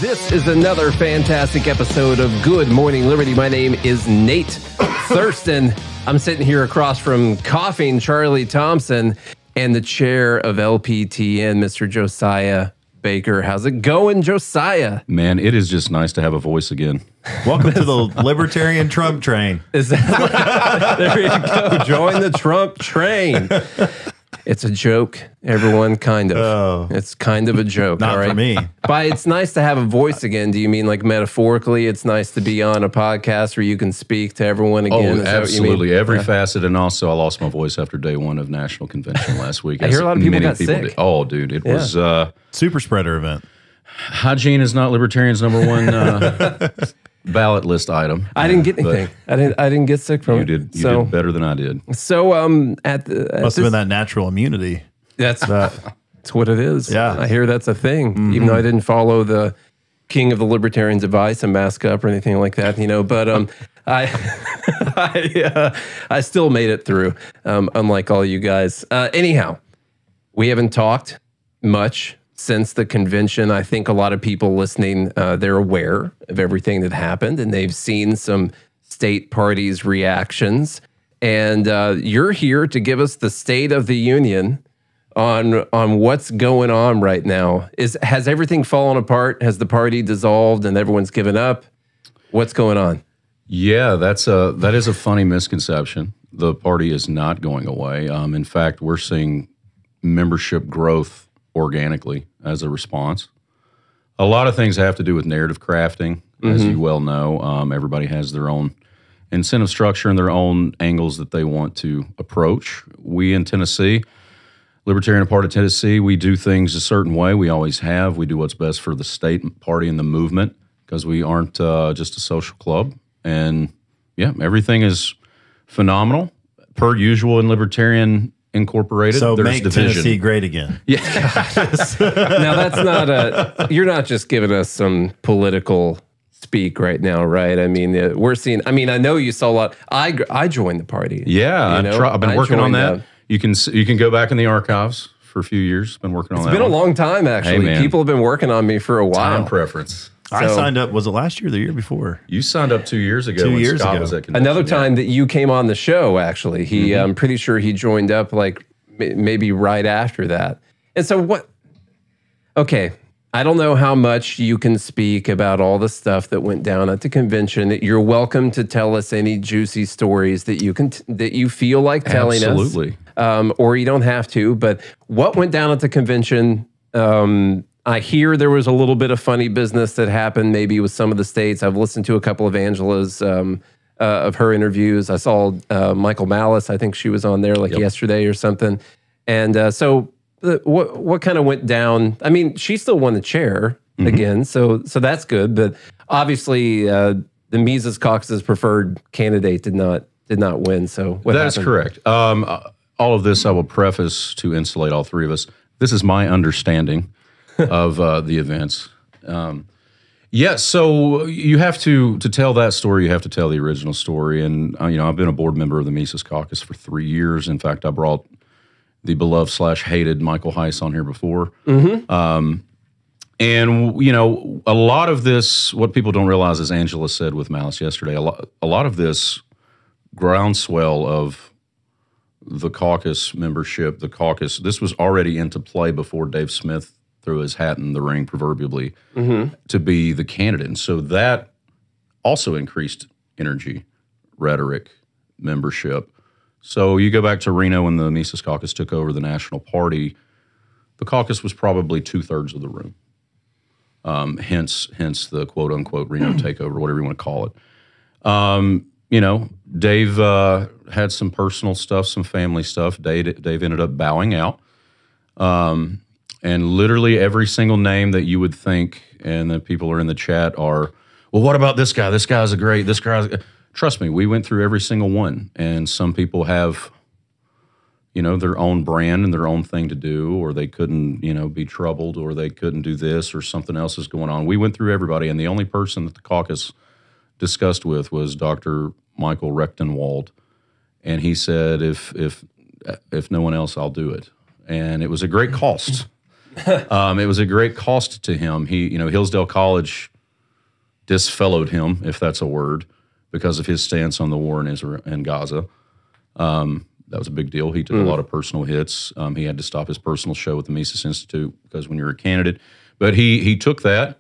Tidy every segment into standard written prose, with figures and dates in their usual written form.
This is another fantastic episode of Good Morning Liberty. My name is Nate Thurston. I'm sitting here across from coughing Charlie Thompson and the chair of LPTN, Mr. Josiah Baker. How's it going, Josiah? Man, it is just nice to have a voice again. Welcome to the Libertarian Trump train. Is that there you go. Join the Trump train. It's a joke, everyone, kind of. Oh. It's kind of a joke. Not all right? for me. By it's nice to have a voice again, do you mean like metaphorically it's nice to be on a podcast where you can speak to everyone again? Oh, absolutely. Every facet. And also, I lost my voice after day one of National Convention last week. I hear a lot of people got sick. did. Oh, dude. It was... super spreader event. Hygiene is not Libertarians' number one ballot list item. I didn't get anything. I didn't get sick from it. You did better than I did. So must have been that natural immunity. That's what it is. Yeah. I hear that's a thing, even though I didn't follow the king of the libertarians' advice and mask up or anything like that, you know, but I still made it through, unlike all you guys. Anyhow, we haven't talked much since the convention. I think a lot of people listening, they're aware of everything that happened, and they've seen some state parties' reactions. And you're here to give us the state of the union on what's going on right now. Has everything fallen apart? Has the party dissolved and everyone's given up? What's going on? Yeah, that is a funny misconception. The party is not going away. In fact, we're seeing membership growth organically as a response. A lot of things have to do with narrative crafting, as you well know. Everybody has their own incentive structure and their own angles that they want to approach. We in Tennessee, Libertarian Party of Tennessee, we do things a certain way. We always have. We do what's best for the state party and the movement because we aren't just a social club. And yeah, everything is phenomenal, per usual in Libertarian Incorporated. So there's make division. Tennessee great again. Yeah. Now that's not you're not just giving us some political speak right now, right? I mean, we're seeing, I know you saw a lot. I joined the party. Yeah, you know? I've been working on that. You can go back in the archives for a few years. Been working on that. It's been a long time, actually. Hey, people have been working on me for a while. Time preference. I signed up, was it last year or the year before? You signed up 2 years ago. 2 years Scott ago. was at convention. Another time that you came on the show, actually. I'm pretty sure he joined up like maybe right after that. And so what? Okay, I don't know how much you can speak about all the stuff that went down at the convention. You're welcome to tell us any juicy stories that you feel like telling us. Absolutely. Or you don't have to. But what went down at the convention? I hear there was a little bit of funny business that happened maybe with some of the states. I've listened to a couple of Angela's of her interviews. I saw Michael Malice. I think she was on there yesterday or something. And so what kind of went down? I mean, she still won the chair again, so that's good. But obviously, the MAGA Caucus's preferred candidate did not win. So what That's happened? correct. All of this I will preface to insulate all three of us. This is my understanding of the events. So you have to tell that story, you have to tell the original story. And, I've been a board member of the MAGA Caucus for 3 years. In fact, I brought the beloved/hated Michael Heiss on here before. And, a lot of this, what people don't realize, as Angela said with Malice yesterday, a lot of this groundswell of the caucus membership, this was already into play before Dave Smith threw his hat in the ring, proverbially, to be the candidate. And so that also increased energy, rhetoric, membership. So you go back to Reno when the MAGA Caucus took over the national party, the caucus was probably 2/3 of the room. Hence the quote-unquote Reno takeover, whatever you want to call it. Dave had some personal stuff, some family stuff. Dave ended up bowing out. And literally every single name that you would think, and the people are in the chat are, well, what about this guy? This guy's this guy's... Trust me, we went through every single one. And some people have, their own brand and their own thing to do, or they couldn't, be troubled, or they couldn't do this, or something else is going on. We went through everybody, and the only person that the caucus discussed with was Dr. Michael Rechtenwald. And he said, if no one else, I'll do it. And it was a great cost. It was a great cost to him. Hillsdale College disfellowed him, if that's a word, because of his stance on the war in Israel and Gaza. That was a big deal. He took a lot of personal hits. He had to stop his personal show with the Mises Institute because when you're a candidate, but he took that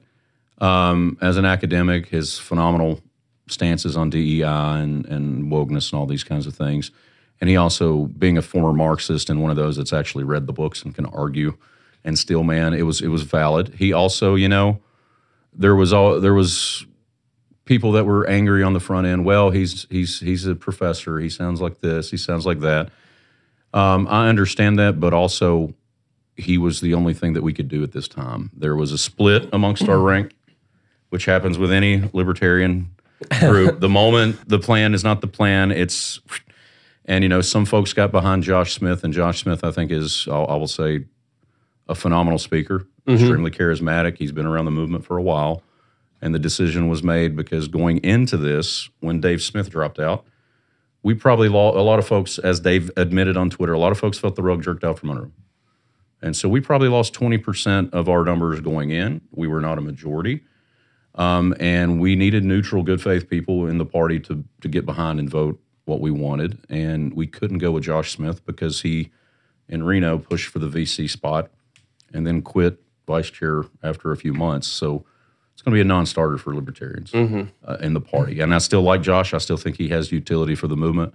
as an academic, his phenomenal stances on DEI and wokeness and all these kinds of things. And he also, being a former Marxist and one of those that's actually read the books and can argue and still, man, it was valid. He also, there was people that were angry on the front end. Well, he's a professor. He sounds like this. He sounds like that. I understand that, but also he was the only thing that we could do at this time. There was a split amongst our rank, which happens with any libertarian group. The moment the plan is not the plan, and some folks got behind Josh Smith, and Josh Smith, I think, is, I will say, a phenomenal speaker, extremely charismatic. He's been around the movement for a while. And the decision was made because going into this, when Dave Smith dropped out, we probably a lot of folks, as Dave admitted on Twitter, a lot of folks felt the rug jerked out from under them. And so we probably lost 20% of our numbers going in. We were not a majority. And we needed neutral, good faith people in the party to get behind and vote what we wanted. And we couldn't go with Josh Smith because he, in Reno, pushed for the VC spot and then quit vice chair after a few months. So it's going to be a non-starter for libertarians in the party. And I still like Josh. I still think he has utility for the movement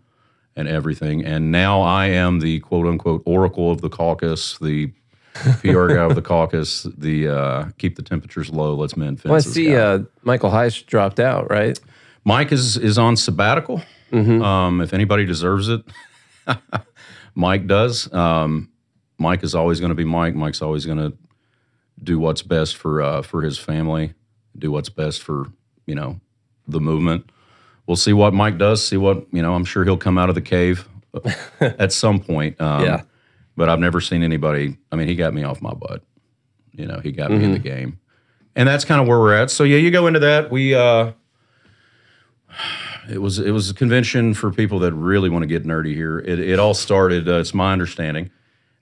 and everything. And now I am the quote-unquote oracle of the caucus, the PR guy of the caucus, the keep the temperatures low, let's mend fences. Well, I see Michael Heiss dropped out, right? Mike is on sabbatical. If anybody deserves it, Mike does. Mike is always going to be Mike. Mike's always going to do what's best for his family, do what's best for, the movement. We'll see what Mike does, see what, I'm sure he'll come out of the cave at some point. Yeah. But I've never seen anybody, he got me off my butt. He got me in the game. And that's kind of where we're at. So yeah, you go into that. It was a convention for people that really want to get nerdy here. It all started, it's my understanding,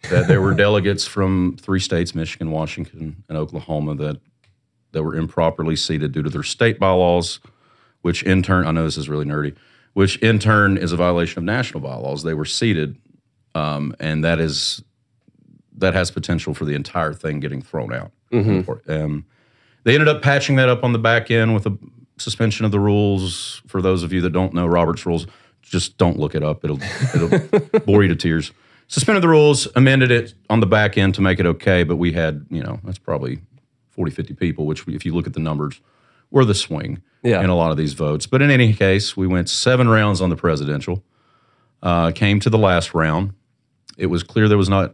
that there were delegates from 3 states, Michigan, Washington, and Oklahoma, that were improperly seated due to their state bylaws, which in turn, I know this is really nerdy, which in turn is a violation of national bylaws. They were seated, and that has potential for the entire thing getting thrown out. They ended up patching that up on the back end with a suspension of the rules. For those of you that don't know Robert's rules, just don't look it up. It'll bore you to tears. Suspended the rules, amended it on the back end to make it okay, but we had, that's probably 40, 50 people, which if you look at the numbers, were the swing in a lot of these votes. But in any case, we went 7 rounds on the presidential, came to the last round. It was clear there was not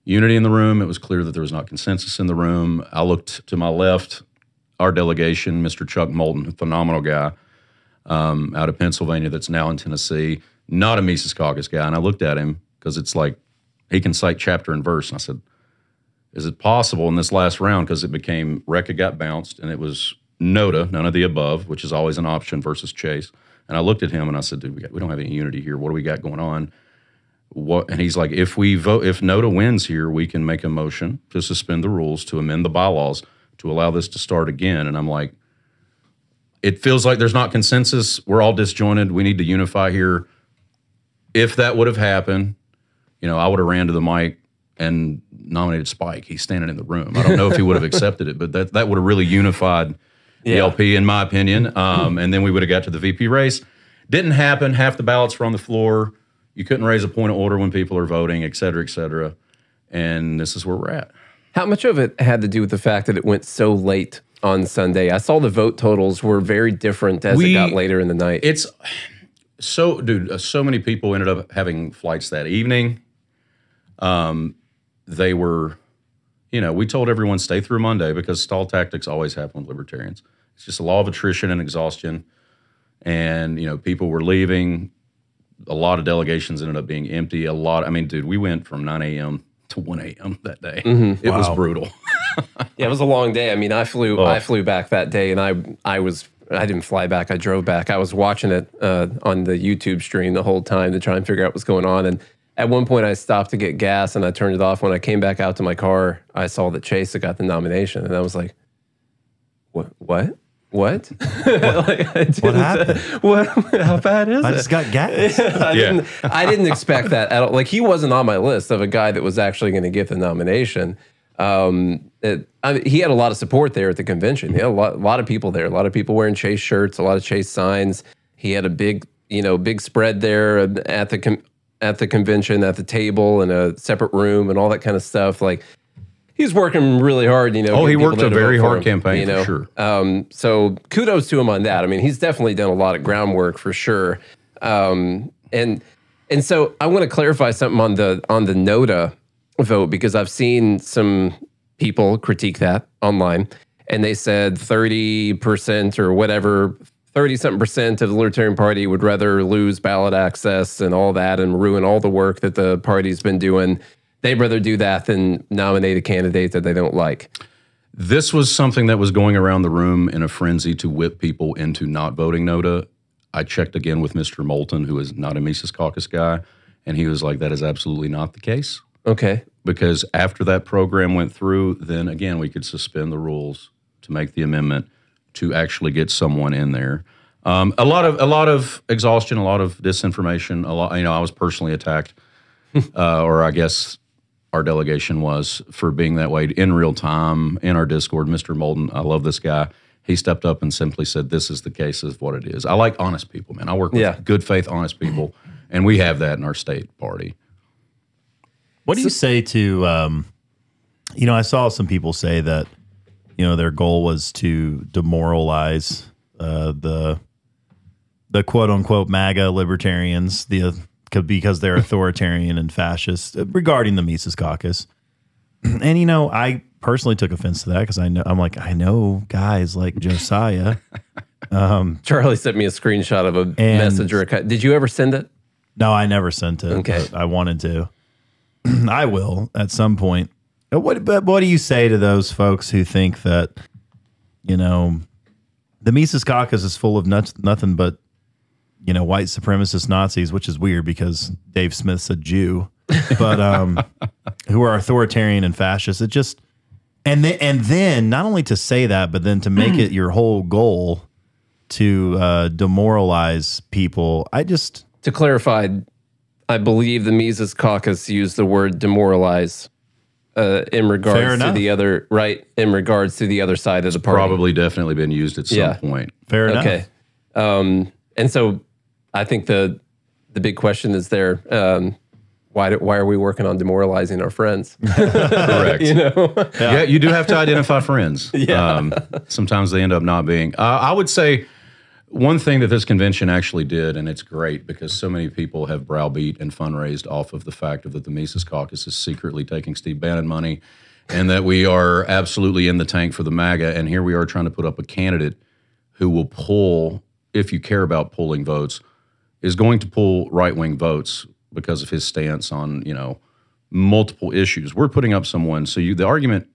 unity in the room. It was clear that there was not consensus in the room. I looked to my left, our delegation, Mr. Chuck Moulton, a phenomenal guy out of Pennsylvania that's now in Tennessee, not a Mises Caucus guy. And I looked at him, because it's like he can cite chapter and verse. And I said, is it possible in this last round, because it became Recca got bounced, and it was NOTA, none of the above, which is always an option, versus Chase. And I looked at him and I said, dude, we don't have any unity here. What do we got going on? And he's like, if NOTA wins here, we can make a motion to suspend the rules, to amend the bylaws, to allow this to start again. And I'm like, it feels like there's not consensus. We're all disjointed. We need to unify here. If that would have happened, I would have ran to the mic and nominated Spike. He's standing in the room. I don't know if he would have accepted it, but that would have really unified the LP, in my opinion. And then we would have got to the VP race. Didn't happen. Half the ballots were on the floor. You couldn't raise a point of order when people are voting, et cetera, et cetera. And this is where we're at. How much of it had to do with the fact that it went so late on Sunday? I saw the vote totals were very different as it got later in the night. It's so, dude, so many people ended up having flights that evening. They were, we told everyone stay through Monday, because stall tactics always happen with libertarians. It's just a law of attrition and exhaustion. And, people were leaving. A lot of delegations ended up being empty. Dude, we went from 9 a.m. to 1 a.m. that day. It was brutal. Yeah, it was a long day. I flew back that day, and I didn't fly back. I drove back. I was watching it on the YouTube stream the whole time to try and figure out what's going on. And at one point I stopped to get gas and I turned it off. When I came back out to my car, I saw that Chase had got the nomination, and I was like, What? What happened? What? How bad is it? I just got gas. I didn't expect that at all. Like, he wasn't on my list of a guy that was actually going to get the nomination. He had a lot of support there at the convention. He had a lot of people there. A lot of people wearing Chase shirts. A lot of Chase signs. He had a big spread there at the convention, at the table, in a separate room, and all that kind of stuff. Like, he's working really hard, he worked a very hard campaign, for sure. So kudos to him on that. I mean, he's definitely done a lot of groundwork for sure. And so I want to clarify something on the NOTA vote, because I've seen some people critique that online, and they said 30% or whatever, 30-something% of the Libertarian Party would rather lose ballot access and all that and ruin all the work that the party's been doing. They'd rather do that than nominate a candidate that they don't like. This was something that was going around the room in a frenzy to whip people into not voting NOTA. I checked again with Mr. Moulton, who is not a Mises Caucus guy, and he was like, that is absolutely not the case. Okay. Because after that program went through, then again, we could suspend the rules to make the amendment to actually get someone in there. A lot of exhaustion, a lot of disinformation. I was personally attacked, or I guess our delegation was, for being that way in real time in our Discord. Mr. Moulton, I love this guy. He stepped up and simply said, this is the case of what it is. I like honest people, man. I work with good faith, honest people, and we have that in our state party. What do you say to, I saw some people say that, their goal was to demoralize the quote unquote MAGA libertarians, because they're authoritarian and fascist regarding the Mises Caucus. And, I personally took offense to that, because I know guys like Josiah. Charlie sent me a screenshot of a messenger account. Did you ever send it? No, I never sent it. Okay. I wanted to. I will at some point. What do you say to those folks who think that, the Mises Caucus is full of nothing but, white supremacist Nazis, which is weird because Dave Smith said Jew, but who are authoritarian and fascist? It just, and then not only to say that, but then to make it your whole goal to demoralize people. To clarify, I believe the Mises Caucus used the word demoralize in regards to the other, right? In regards to the other side of the party. Probably definitely been used at some point. Fair enough. Okay. And so I think the big question is there, why are we working on demoralizing our friends? Correct. Yeah, you do have to identify friends. Yeah. Sometimes they end up not being. I would say one thing that this convention actually did, and it's great because so many people have browbeat and fundraised off of the fact that the Mises Caucus is secretly taking Steve Bannon money, and that we are absolutely in the tank for the MAGA, and here we are trying to put up a candidate who will pull, if you care about pulling votes, is going to pull right-wing votes because of his stance on, multiple issues. We're putting up someone, so that argument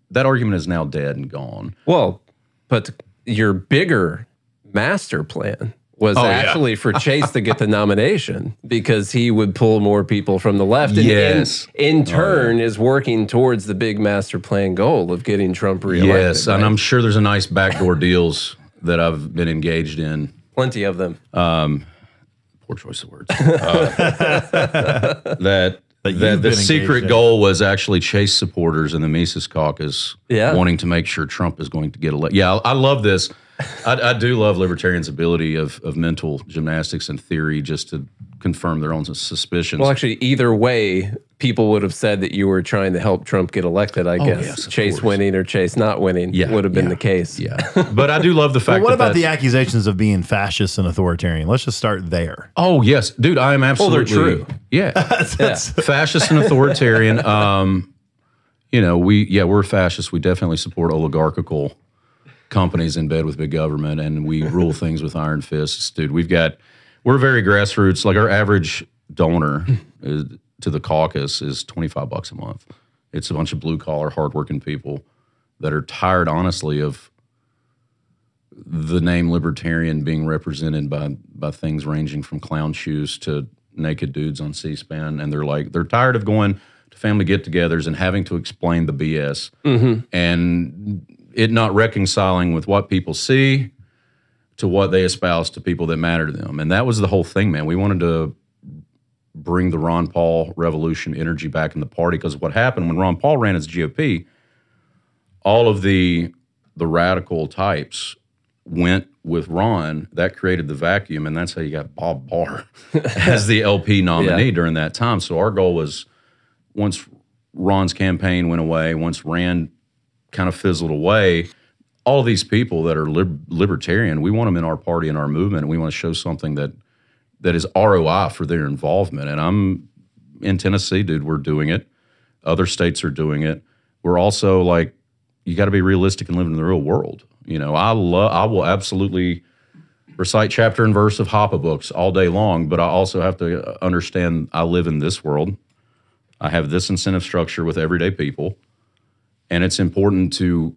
is now dead and gone. Well, but your bigger master plan was actually for Chase to get the nomination, because he would pull more people from the left. And in turn is working towards the big master plan goal of getting Trump reelected. Yes, right? And I'm sure there's a nice backdoor deals that I've been engaged in. Plenty of them. Poor choice of words. That the secret goal was actually Chase supporters in the Mises Caucus wanting to make sure Trump is going to get elected. Yeah, I love this. I do love libertarians' ability of mental gymnastics and theory just to confirm their own suspicions. Well, actually, either way, people would have said that you were trying to help Trump get elected, I guess. Yes, Chase winning or Chase not winning would have been the case. Yeah. But I do love the fact what about the accusations of being fascist and authoritarian? Let's just start there. Oh, yes. Dude, I am absolutely. Well, they're true. Yeah. Fascist and authoritarian. We're fascists. We definitely support oligarchical companies in bed with big government, and we rule things with iron fists. Dude, we're very grassroots. Like, our average donor to the caucus is $25 a month. It's a bunch of blue-collar, hardworking people that are tired, honestly, of the name libertarian being represented by things ranging from clown shoes to naked dudes on C-SPAN, and they're tired of going to family get-togethers and having to explain the BS and it not reconciling with what people see to what they espouse to people that matter to them. And that was the whole thing, man. We wanted to bring the Ron Paul revolution energy back in the party, because what happened when Ron Paul ran as GOP, all of the radical types went with Ron. That created the vacuum, and that's how you got Bob Barr as the LP nominee during that time. So our goal was, once Ron's campaign went away, once Rand kind of fizzled away, all of these people that are libertarian, we want them in our party and our movement, and we want to show something that is ROI for their involvement. And I'm in Tennessee, dude, we're doing it. Other states are doing it. We're also like, you got to be realistic and live in the real world. You know, I will absolutely recite chapter and verse of Hoppe books all day long, but I also have to understand I live in this world. I have this incentive structure with everyday people, and it's important to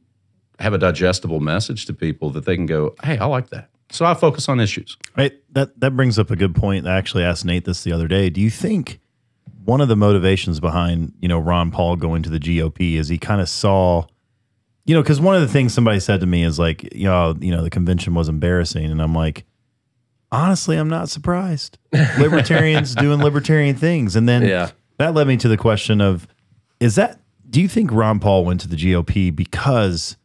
have a digestible message to people that they can go, hey, I like that. So I focus on issues. Right. That brings up a good point. I actually asked Nate this the other day. Do you think one of the motivations behind, Ron Paul going to the GOP is he kind of saw, because one of the things somebody said to me is like, the convention was embarrassing. And I'm like, honestly, I'm not surprised. Libertarians doing libertarian things. And then that led me to the question of, do you think Ron Paul went to the GOP because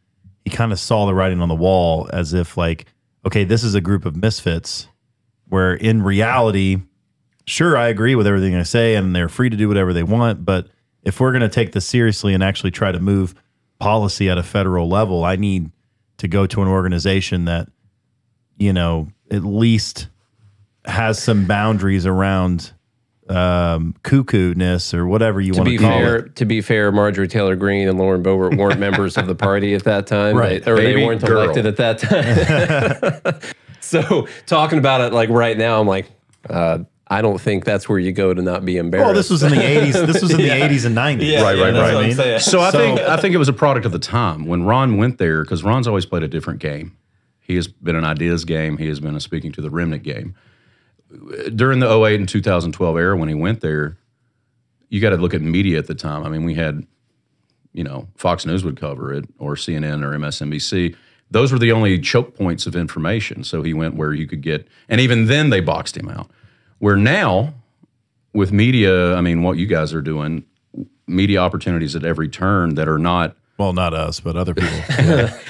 he kind of saw the writing on the wall, as if like, okay, this is a group of misfits, where in reality, sure, I agree with everything I say and they're free to do whatever they want, but if we're going to take this seriously and actually try to move policy at a federal level, I need to go to an organization that, at least has some boundaries around cuckoo-ness or whatever you want to call it. To be fair, Marjorie Taylor Greene and Lauren Boebert weren't members of the party at that time, right? They weren't elected at that time. So talking about it like right now, I'm like, I don't think that's where you go to not be embarrassed. Well, this was in the 80s. This was in the 80s and 90s. Right. So I think it was a product of the time when Ron went there, because Ron's always played a different game. He has been an ideas game. He has been a speaking to the remnant game. During the 2008 and 2012 era, when he went there, you got to look at media at the time. I mean, we had, Fox News would cover it, or CNN or MSNBC. Those were the only choke points of information. So he went where you could get, and even then they boxed him out. Where now, with media, I mean, what you guys are doing, media opportunities at every turn that are not. Well, not us, but other people.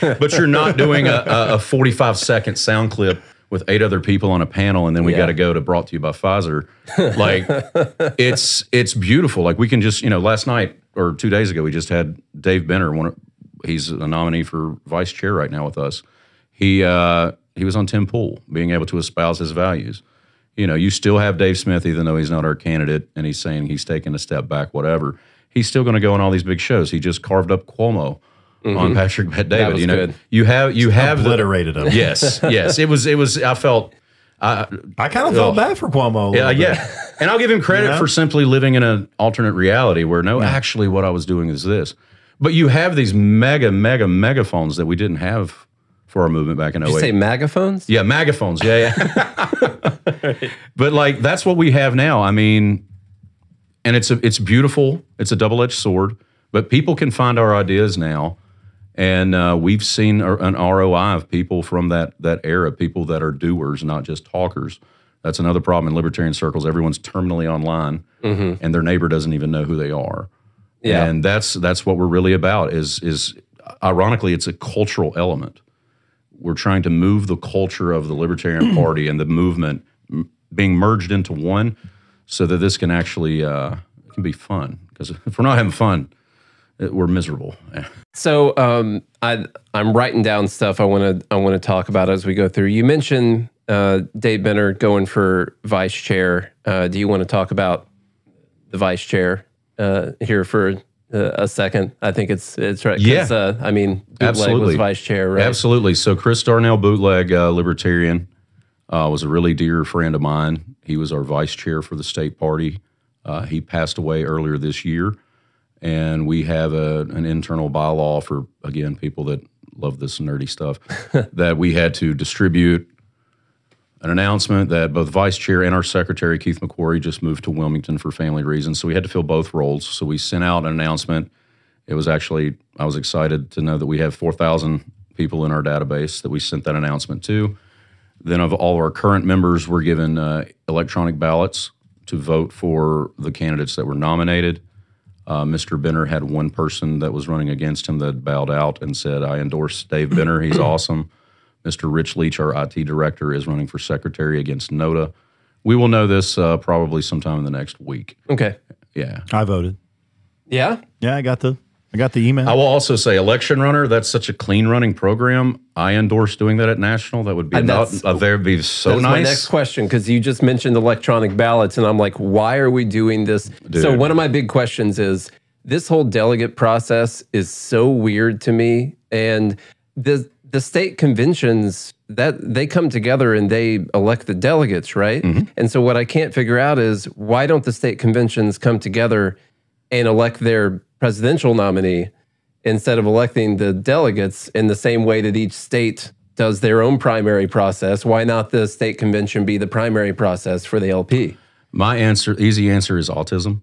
But you're not doing a 45-second sound clip with 8 other people on a panel, and then we got to go to brought to you by Pfizer. Like, it's beautiful. Like, we can just, last night or 2 days ago, we just had Dave Benner. He's a nominee for vice chair right now with us. He was on Tim Pool, being able to espouse his values. You still have Dave Smith, even though he's not our candidate, and he's saying he's taking a step back, whatever. He's still going to go on all these big shows. He just carved up Cuomo on Patrick Bet David. That was good. You have obliterated him. Yes. It was. I felt. I kind of felt bad for Cuomo. Yeah. And I'll give him credit for simply living in an alternate reality where actually what I was doing is this. But you have these megaphones that we didn't have for our movement back in 2008. Did you say megaphones? Yeah, megaphones. Yeah. But like, that's what we have now. I mean, and it's beautiful. It's a double-edged sword. But people can find our ideas now, and we've seen an ROI of people from that era, people that are doers, not just talkers. That's another problem in libertarian circles. Everyone's terminally online, and their neighbor doesn't even know who they are. Yeah. And that's what we're really about. Is ironically, it's a cultural element. We're trying to move the culture of the Libertarian Party and the movement being merged into one, so that this can actually can be fun. Because if we're not having fun, we're miserable. So I'm writing down stuff I want to talk about as we go through. You mentioned Dave Benner going for vice chair. Do you want to talk about the vice chair here for a second? I think it's right. Yeah. I mean, Bootleg was vice chair, right? Absolutely. So Chris Darnell, Bootleg, libertarian, was a really dear friend of mine. He was our vice chair for the state party. He passed away earlier this year. And we have an internal bylaw for, again, people that love this nerdy stuff, that we had to distribute an announcement that both vice chair and our secretary, Keith McQuarrie, just moved to Wilmington for family reasons. So we had to fill both roles. So we sent out an announcement. It was actually, I was excited to know that we have 4,000 people in our database that we sent that announcement to. Then of all of our current members, we're given electronic ballots to vote for the candidates that were nominated. Mr. Benner had one person that was running against him that bowed out and said, I endorse Dave Benner. He's awesome. Mr. Rich Leach, our IT director, is running for secretary against NOTA. We will know this probably sometime in the next week. Okay. Yeah. I voted. Yeah? Yeah, I got the email. I will also say election runner, that's such a clean running program. I endorse doing that at national. That would be That's so nice. My next question, because you just mentioned electronic ballots, and I'm like, why are we doing this? Dude. So one of my big questions is, this whole delegate process is so weird to me, and the state conventions, that they come together and they elect the delegates, right? Mm-hmm. And so what I can't figure out is, why don't the state conventions come together and elect their presidential nominee instead of electing the delegates in the same way that each state does their own primary process? Why not the state convention be the primary process for the LP? My easy answer is autism.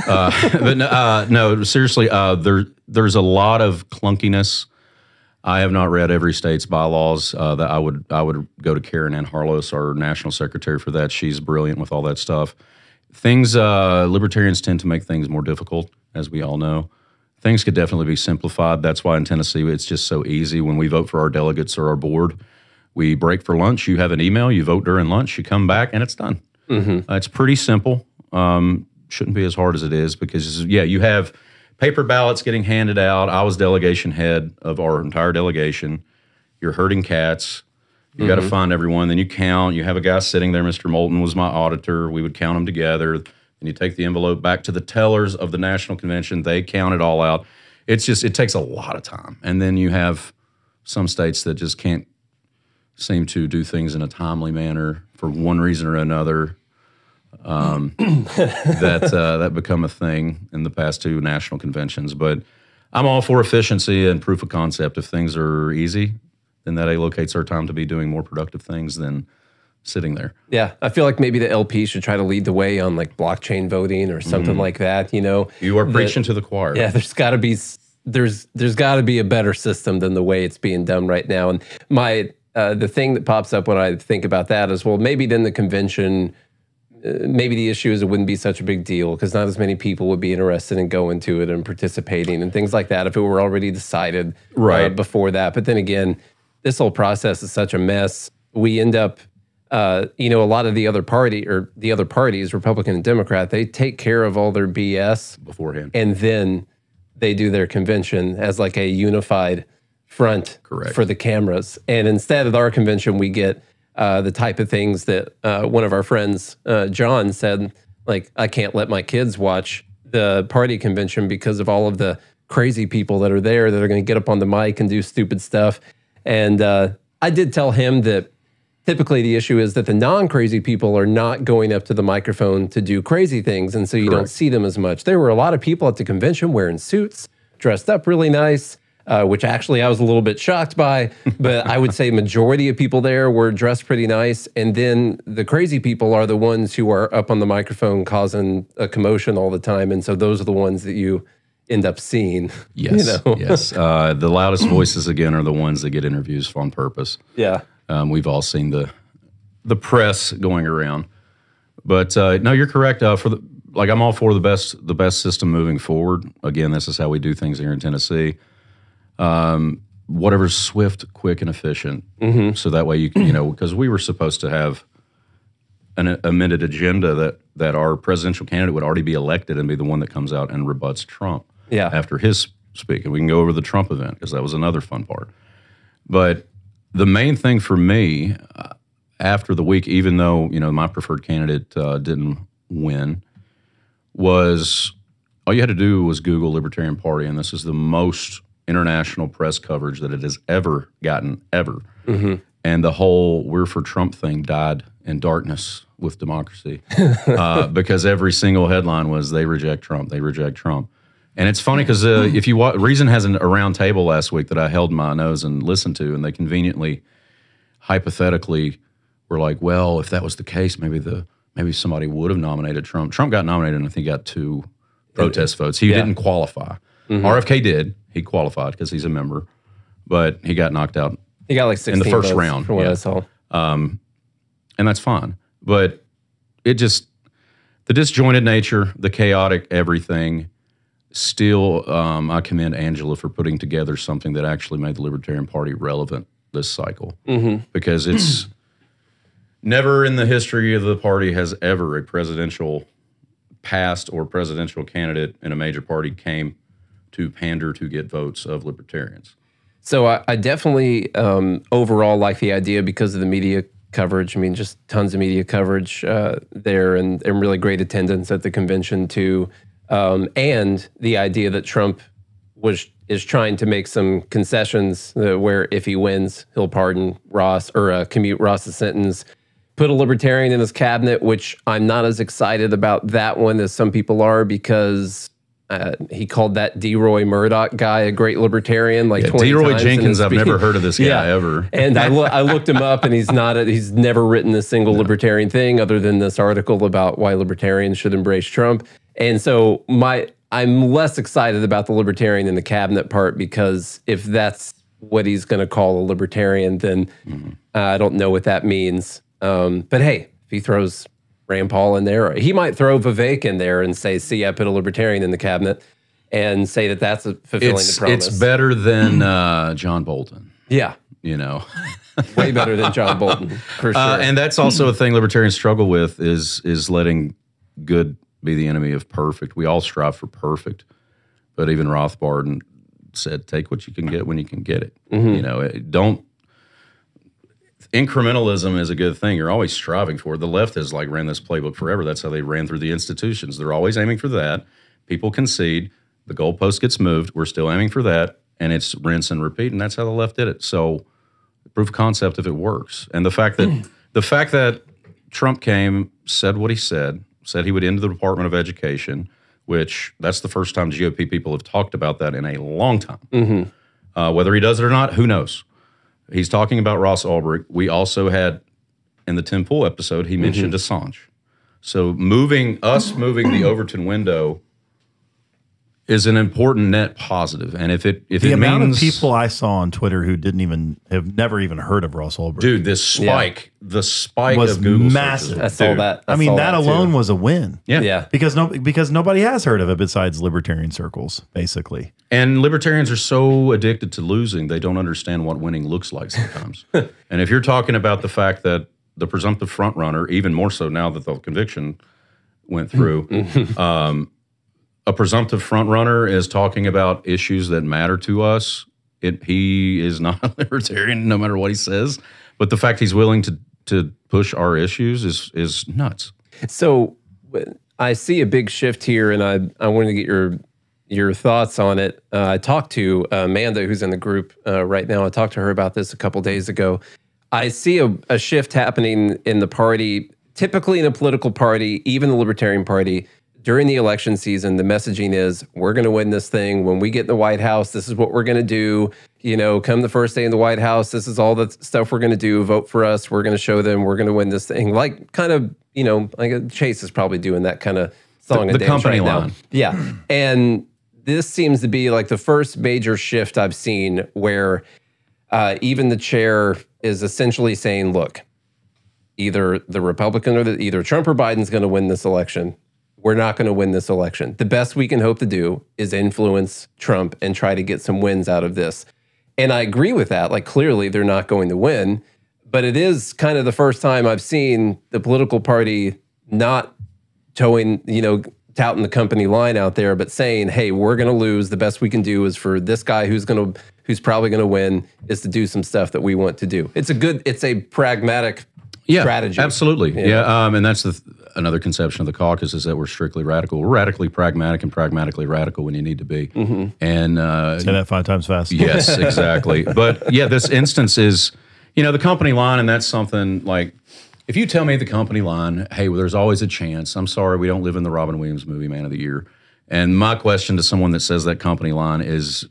But no, seriously, there's a lot of clunkiness. I have not read every state's bylaws. That I would go to Karen Ann Harlos, our national secretary, for that. She's brilliant with all that stuff. Things libertarians tend to make things more difficult, as we all know. Things could definitely be simplified. That's why in Tennessee it's just so easy. When we vote for our delegates or our board, we break for lunch. You have an email. You vote during lunch. You come back, and it's done. Mm-hmm. It's pretty simple. Shouldn't be as hard as it is because, yeah, you have paper ballots getting handed out. I was delegation head of our entire delegation. You're herding cats. You got to find everyone. Then you count. You have a guy sitting there. Mr. Moulton was my auditor. We would count them together. Then you take the envelope back to the tellers of the national convention. They count it all out. It's just, it takes a lot of time. And then you have some states that just can't seem to do things in a timely manner for one reason or another. That become a thing in the past two national conventions. But I'm all for efficiency and proof of concept. If things are easy, then that allocates our time to be doing more productive things than sitting there. Yeah, I feel like maybe the LP should try to lead the way on like blockchain voting or something like that. You know, you are preaching to the choir. Yeah, there's got to be a better system than the way it's being done right now. And the thing that pops up when I think about that is, well, maybe then the convention. Maybe the issue is it wouldn't be such a big deal because not as many people would be interested in going to it and participating and things like that if it were already decided before that. But then again, this whole process is such a mess. We end up, a lot of the other parties, Republican and Democrat, they take care of all their BS beforehand, and then they do their convention as like a unified front for the cameras. And instead of our convention, we get the type of things that one of our friends, John, said, like, I can't let my kids watch the party convention because of all of the crazy people that are there that are going to get up on the mic and do stupid stuff. And I did tell him that typically the issue is that the non-crazy people are not going up to the microphone to do crazy things, and so you don't see them as much. There were a lot of people at the convention wearing suits, dressed up really nice, which actually I was a little bit shocked by, but I would say majority of people there were dressed pretty nice. And then the crazy people are the ones who are up on the microphone causing a commotion all the time. And so those are the ones that you end up seeing. Yes, yes. The loudest voices, again, are the ones that get interviews on purpose. Yeah. We've all seen the press going around. But no, you're correct. I'm all for the best system moving forward. Again, this is how we do things here in Tennessee. Whatever's swift, quick, and efficient. Mm-hmm. So that way you can, because we were supposed to have an amended agenda that our presidential candidate would already be elected and be the one that comes out and rebuts Trump after his speak. And we can go over the Trump event because that was another fun part. But the main thing for me after the week, even though, my preferred candidate didn't win, was all you had to do was Google Libertarian Party, and this is the most international press coverage that it has ever gotten, ever. Mm-hmm. And the whole "we're for Trump" thing died in darkness with democracy because every single headline was they reject Trump, they reject Trump. And it's funny because if you Reason has a round table last week that I held my nose and listened to, and they conveniently, hypothetically, were like, well, if that was the case, maybe somebody would have nominated Trump. Trump got nominated, and I think he got 2 protest votes. He didn't qualify. RFK did. He qualified because he's a member, but he got knocked out. He got like 16 in the first votes round, from what I saw. And that's fine. But it just, the disjointed nature, the chaotic everything. Still, I commend Angela for putting together something that actually made the Libertarian Party relevant this cycle, because it's never in the history of the party has ever a presidential past or presidential candidate in a major party came to pander to get votes of libertarians. So I definitely overall like the idea because of the media coverage. I mean, just tons of media coverage there and really great attendance at the convention too. And the idea that Trump is trying to make some concessions where if he wins, he'll pardon Ross or commute Ross's sentence, put a libertarian in his cabinet, which I'm not as excited about that one as some people are because he called that D. Roy Murdoch guy a great libertarian like 20 D. Roy times Jenkins, I've never heard of this guy ever. And I looked him up, and he's never written a single libertarian thing other than this article about why libertarians should embrace Trump. And so I'm less excited about the libertarian in the cabinet part because if that's what he's going to call a libertarian, then I don't know what that means. But hey, if he throws Rand Paul in there, or he might throw Vivek in there and say, see, I put a libertarian in the cabinet, and say that that's fulfilling the promise. It's better than John Bolton. Yeah. You know, way better than John Bolton, for sure. And that's also a thing libertarians struggle with is letting good be the enemy of perfect. We all strive for perfect, but even Rothbard said, take what you can get when you can get it. You know, incrementalism is a good thing. You're always striving for it. The left has like ran this playbook forever. That's how they ran through the institutions. They're always aiming for that. People concede. The goalpost gets moved. We're still aiming for that. And it's rinse and repeat. And that's how the left did it. So proof of concept if it works. And the fact that Trump came, said what he said he would end the Department of Education, which that's the first time GOP people have talked about that in a long time. Whether he does it or not, who knows? He's talking about Ross Ulbricht. We also had, in the Tim Pool episode, he mentioned Assange. So moving the Overton window is an important net positive. And if it the amount means, of people I saw on Twitter who have never even heard of Ross Ulbricht. Dude, the spike was of Google massive. searches. I saw that. I mean, that alone was a win. Yeah. Because nobody has heard of it besides libertarian circles, basically. And libertarians are so addicted to losing, they don't understand what winning looks like sometimes. And if you're talking about the fact that the presumptive front runner, even more so now that the conviction went through, a presumptive front runner is talking about issues that matter to us. He is not a libertarian, no matter what he says. But the fact he's willing to push our issues is nuts. So I see a big shift here, and I wanted to get your thoughts on it. I talked to Amanda, who's in the group right now. I talked to her about this a couple days ago. I see a shift happening in the party, typically in a political party, even the Libertarian Party. During the election season, the messaging is, we're going to win this thing. When we get in the White House, this is what we're going to do. You know, come the first day in the White House, this is all the stuff we're going to do. Vote for us. We're going to show them we're going to win this thing. Like kind of, you know, like Chase is probably doing that kind of song and the dance company right line. now. Yeah. And this seems to be like the first major shift I've seen where even the chair is essentially saying, look, either the Republican or either Trump or Biden's going to win this election. We're not going to win this election. The best we can hope to do is influence Trump and try to get some wins out of this. And I agree with that. Like, clearly they're not going to win, but it is kind of the first time I've seen the political party not touting the company line out there, but saying, hey, we're going to lose. The best we can do is for this guy who's probably going to win is to do some stuff that we want to do. It's a pragmatic strategy. Absolutely. Yeah. And that's another conception of the caucus is that we're strictly radical. We're radically pragmatic and pragmatically radical when you need to be. And say that 5 times fast. Yes, exactly. But yeah, this instance is, the company line, and that's something like, if you tell me the company line, hey, well, there's always a chance. I'm sorry, we don't live in the Robin Williams movie, Man of the Year. And my question to someone that says that company line is,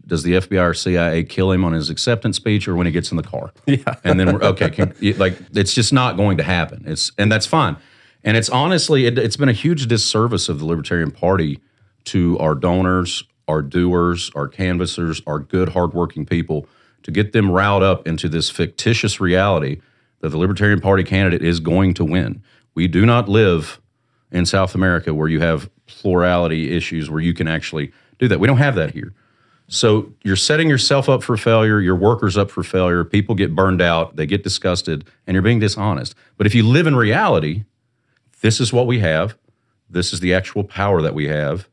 does the FBI or CIA kill him on his acceptance speech or when he gets in the car? Yeah. And then we're okay. It's just not going to happen. And that's fine. And it's honestly, it's been a huge disservice of the Libertarian Party to our donors, our doers, our canvassers, our good, hardworking people, to get them riled up into this fictitious reality that the Libertarian Party candidate is going to win. We do not live in South America where you have plurality issues where you can actually do that. We don't have that here. So you're setting yourself up for failure, your workers up for failure, people get burned out, they get disgusted, and you're being dishonest. But if you live in reality, this is what we have. This is the actual power that we have.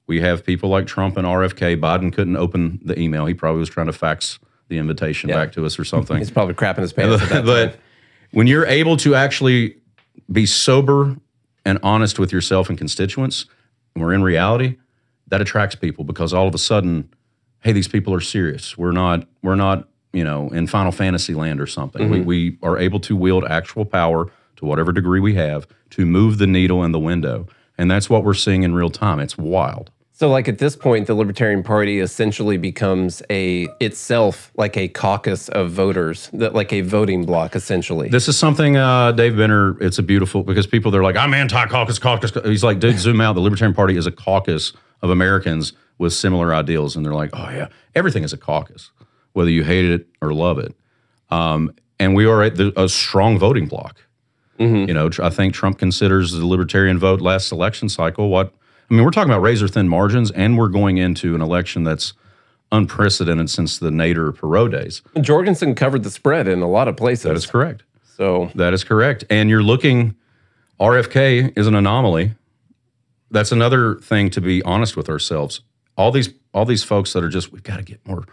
We have people like Trump and RFK. Biden couldn't open the email. He probably was trying to fax the invitation back to us or something. He's probably crapping his pants at that But time. when you're able to actually be sober and honest with yourself and constituents, and we're in reality, that attracts people because all of a sudden, hey, these people are serious. We're not, in Final Fantasy land or something. We are able to wield actual power to whatever degree we have to move the needle in the window. And that's what we're seeing in real time. It's wild. So like at this point, the Libertarian Party essentially becomes itself like a caucus of voters, like a voting bloc, essentially. This is something, Dave Benner, it's a beautiful, because people, they're like, I'm anti-caucus, caucus. He's like, dude, zoom out. The Libertarian Party is a caucus of Americans with similar ideals. And they're like, oh yeah, everything is a caucus, whether you hate it or love it. And we are at a strong voting bloc. I think Trump considers the Libertarian vote last election cycle we're talking about razor-thin margins, and we're going into an election that's unprecedented since the Nader Perot days. Jorgensen covered the spread in a lot of places. That is correct. So that is correct. And you're looking, RFK is an anomaly. That's another thing to be honest with ourselves. All these folks that are just, we've got to get more,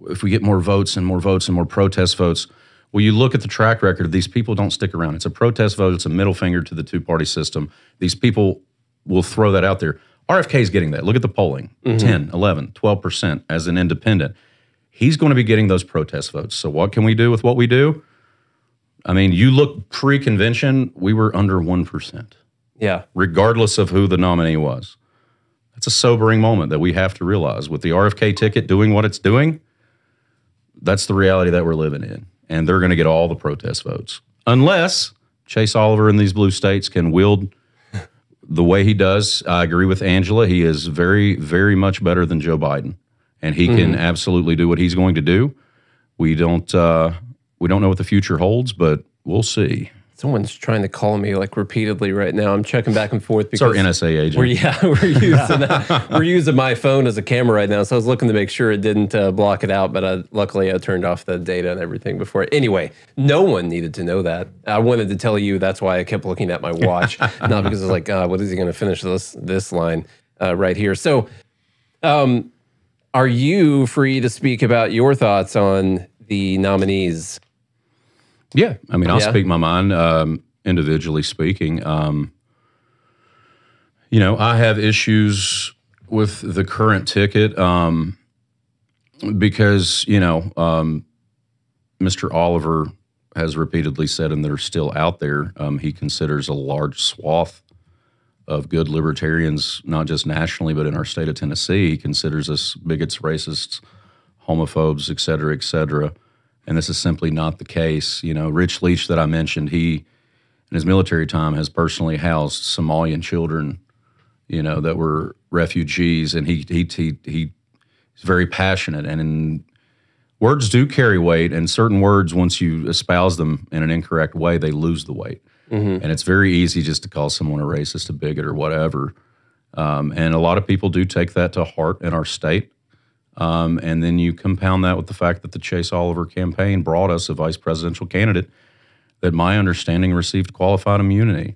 if we get more votes and more protest votes. Well, you look at the track record, these people don't stick around. It's a protest vote. It's a middle finger to the two-party system. These people will throw that out there. RFK is getting that. Look at the polling, 10, 11, 12% as an independent. He's going to be getting those protest votes. So what can we do with what we do? You look pre-convention, we were under 1%. Yeah. Regardless of who the nominee was. That's a sobering moment that we have to realize. With the RFK ticket doing what it's doing, that's the reality that we're living in. And they're going to get all the protest votes. Unless Chase Oliver in these blue states can wield the way he does. I agree with Angela. He is very, very much better than Joe Biden. And he can absolutely do what he's going to do. We don't know what the future holds, but we'll see. Someone's trying to call me like repeatedly right now. I'm checking back and forth because it's our NSA agent. We're using my phone as a camera right now. So I was looking to make sure it didn't block it out, but luckily I turned off the data and everything before. Anyway, no one needed to know that. I wanted to tell you. That's why I kept looking at my watch, not because I was like, what is he going to finish this line right here? So, are you free to speak about your thoughts on the nominees? Yeah, I'll speak my mind, individually speaking. I have issues with the current ticket because, Mr. Oliver has repeatedly said, and they're still out there, he considers a large swath of good libertarians, not just nationally, but in our state of Tennessee. He considers us bigots, racists, homophobes, et cetera, et cetera. And this is simply not the case. Rich Leach that I mentioned, he, in his military time, has personally housed Somalian children, that were refugees. And he's very passionate. And words do carry weight. And certain words, once you espouse them in an incorrect way, they lose the weight. And it's very easy just to call someone a racist, a bigot, or whatever. And a lot of people do take that to heart in our state. And then you compound that with the fact that the Chase Oliver campaign brought us a vice presidential candidate that my understanding received qualified immunity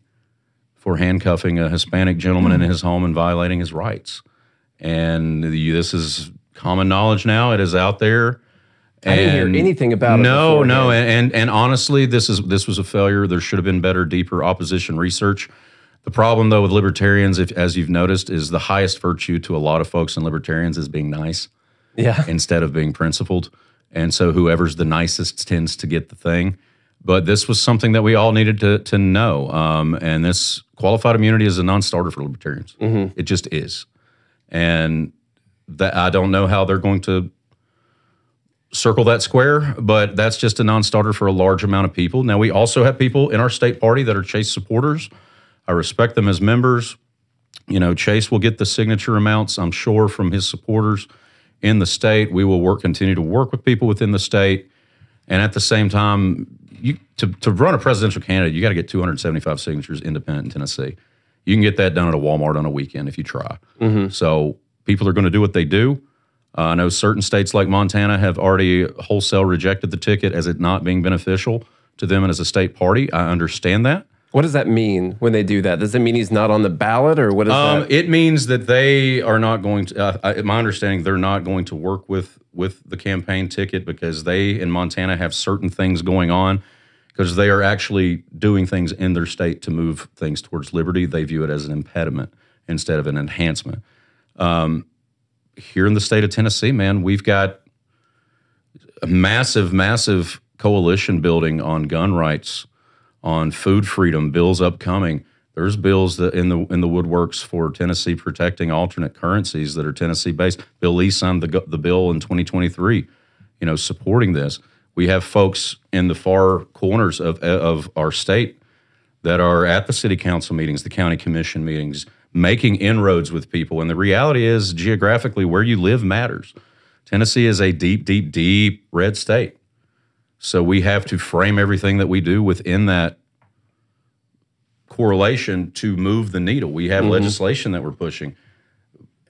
for handcuffing a Hispanic gentleman in his home and violating his rights. And this is common knowledge now. It is out there. I didn't hear anything about it. No. And honestly, this was a failure. There should have been better, deeper opposition research. The problem, though, with libertarians, as you've noticed, is the highest virtue to a lot of folks in libertarians is being nice. Yeah. Instead of being principled. And so whoever's the nicest tends to get the thing. But this was something that we all needed to know. And this qualified immunity is a non-starter for libertarians. It just is. And that I don't know how they're going to circle that square, but that's just a non-starter for a large amount of people. Now, we also have people in our state party that are Chase supporters. I respect them as members. You know, Chase will get the signature amounts, I'm sure, from his supporters in the state. We will continue to work with people within the state. And at the same time, to run a presidential candidate, you got to get 275 signatures independent in Tennessee. You can get that done at a Walmart on a weekend if you try. So people are going to do what they do. I know certain states like Montana have already wholesale rejected the ticket as it not being beneficial to them and as a state party. I understand that. What does that mean when they do that? Does it mean he's not on the ballot, or what is that? It means that they are not going to, my understanding, they're not going to work with the campaign ticket because they, in Montana, have certain things going on because they are actually doing things in their state to move things towards liberty. They view it as an impediment instead of an enhancement. Here in the state of Tennessee, man, we've got a massive, massive coalition building on gun rights, on food freedom, bills upcoming. There's bills that in the woodworks for Tennessee protecting alternate currencies that are Tennessee-based. Bill Lee signed the bill in 2023, you know, supporting this. We have folks in the far corners of our state that are at the city council meetings, the county commission meetings, making inroads with people. And the reality is, geographically, where you live matters. Tennessee is a deep, deep, deep red state. So we have to frame everything that we do within that correlation to move the needle. We have legislation that we're pushing.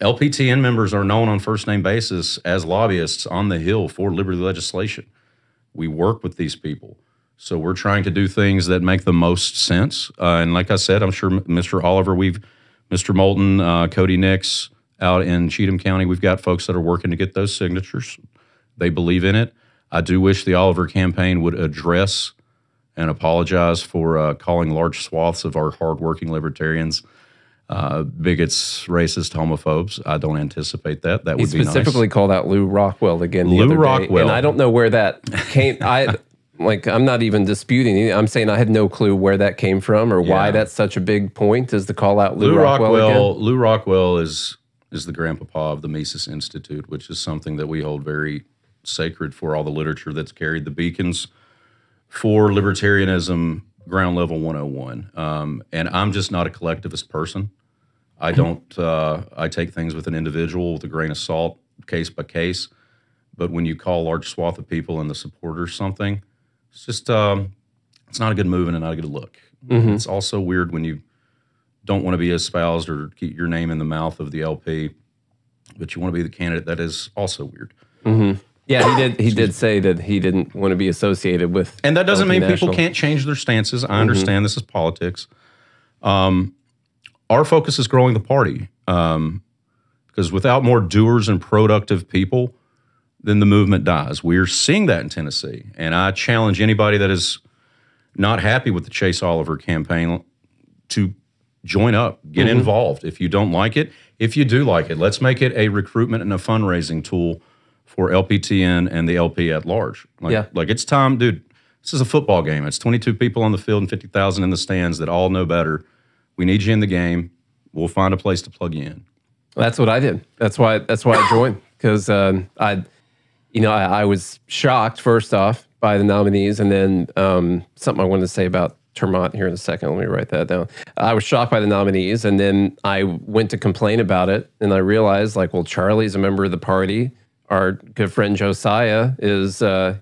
LPTN members are known on first-name basis as lobbyists on the Hill for liberty legislation. We work with these people. So we're trying to do things that make the most sense. And like I said, I'm sure Mr. Oliver, Mr. Moulton, Cody Nix out in Cheatham County, we've got folks that are working to get those signatures. They believe in it. I do wish the Oliver campaign would address and apologize for calling large swaths of our hardworking libertarians bigots, racist, homophobes. I don't anticipate that. That would be nice. He specifically called out Lou Rockwell again the other day, and I don't know where that came. I'm not even disputing. I'm saying I had no clue where that came from or why that's such a big point is to call out Lou Rockwell again. Lou Rockwell is the grandpapa of the Mises Institute, which is something that we hold very sacred for all the literature that's carried the beacons for libertarianism, ground level 101. And I'm just not a collectivist person. I don't, I take things with an individual with a grain of salt, case by case. But when you call large swath of people and the supporters something, it's just, it's not a good move and not a good look. It's also weird when you don't want to be espoused or keep your name in the mouth of the LP, but you want to be the candidate. That is also weird. Yeah, he did say that he didn't want to be associated with. And that doesn't mean people can't change their stances. I understand this is politics. Our focus is growing the party because without more doers and productive people, then the movement dies. We're seeing that in Tennessee. And I challenge anybody that is not happy with the Chase Oliver campaign to join up, get involved. If you don't like it, if you do like it, let's make it a recruitment and a fundraising tool for LPTN and the LP at large. Like it's time, dude, this is a football game. It's 22 people on the field and 50,000 in the stands that all know better. We need you in the game. We'll find a place to plug you in. That's what I did. That's why I joined, because I was shocked first off by the nominees, and then something I wanted to say about Termont here in a second. Let me write that down. I was shocked by the nominees, and then I went to complain about it, and I realized, like, well, Charlie's a member of the party. Our good friend Josiah is, the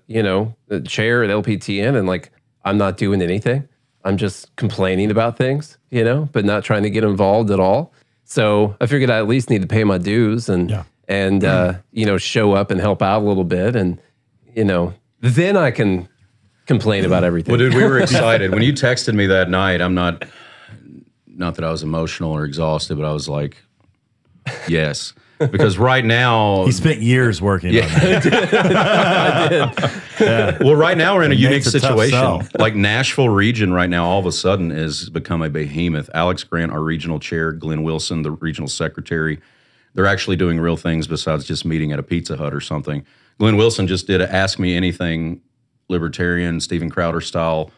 chair at LPTN, and like, I'm not doing anything. I'm just complaining about things, but not trying to get involved at all. So I figured I at least need to pay my dues and show up and help out a little bit, and then I can complain about everything. Well, dude, we were excited when you texted me that night. I'm not that I was emotional or exhausted, but I was like, yes. Because right now... He spent years working on that. I did. Yeah. Well, right now we're in a unique situation. Like Nashville region right now all of a sudden has become a behemoth. Alex Grant, our regional chair, Glenn Wilson, the regional secretary, they're actually doing real things besides just meeting at a Pizza Hut or something. Glenn Wilson just did a Ask Me Anything Libertarian, Steven Crowder style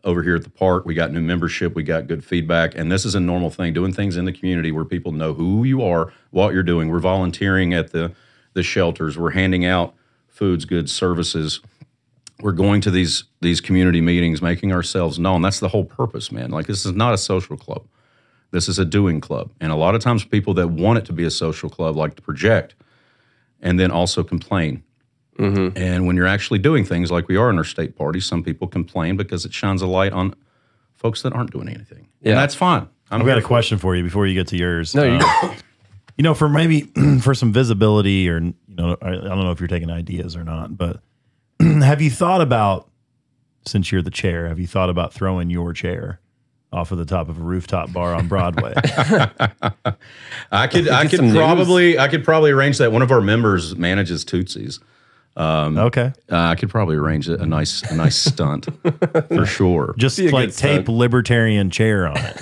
over here at the park. We got new membership. We got good feedback. And this is a normal thing, doing things in the community where people know who you are, what you're doing. We're volunteering at the shelters. We're handing out foods, goods, services. We're going to these community meetings, making ourselves known. That's the whole purpose, man. Like, this is not a social club. This is a doing club. And a lot of times people that want it to be a social club like to project and then also complain. Mm-hmm. And when you're actually doing things like we are in our state party, some people complain because it shines a light on folks that aren't doing anything. Yeah. And that's fine. I've got a question for you before you get to yours. No, for maybe for some visibility, or I don't know if you're taking ideas or not, but have you thought about, since you're the chair, have you thought about throwing your chair off of the top of a rooftop bar on Broadway? I could probably arrange that. One of our members manages Tootsie's. Okay. I could probably arrange a nice stunt for sure. Just like tape Libertarian chair on it.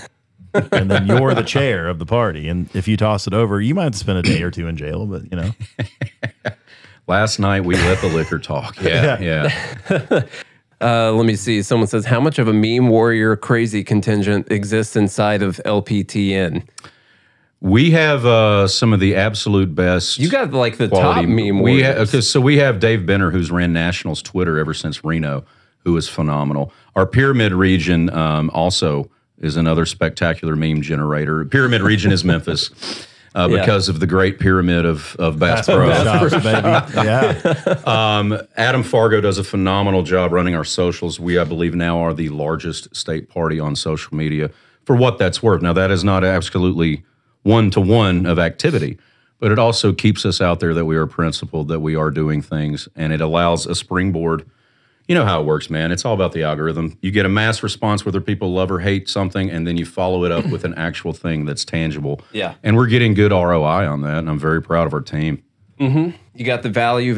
And then you're the chair of the party. And if you toss it over, you might have to spend a day or two in jail, but Last night we let the liquor talk. Yeah. Let me see. Someone says, how much of a meme warrior crazy contingent exists inside of LPTN? We have some of the absolute best. You got like the top meme warriors. So we have Dave Benner, who's ran Nationals Twitter ever since Reno, who is phenomenal. Our Pyramid region also is another spectacular meme generator. Pyramid region is Memphis. Because of the great pyramid of Bass Pro. Adam Fargo does a phenomenal job running our socials. We, I believe, now are the largest state party on social media for what that's worth. Now, that is not absolutely one-to-one of activity, but it also keeps us out there that we are principled, that we are doing things, and it allows a springboard. You know how it works, man. It's all about the algorithm. You get a mass response, whether people love or hate something, and then you follow it up with an actual thing that's tangible. Yeah. And we're getting good ROI on that, and I'm very proud of our team. Mm-hmm. You got the value,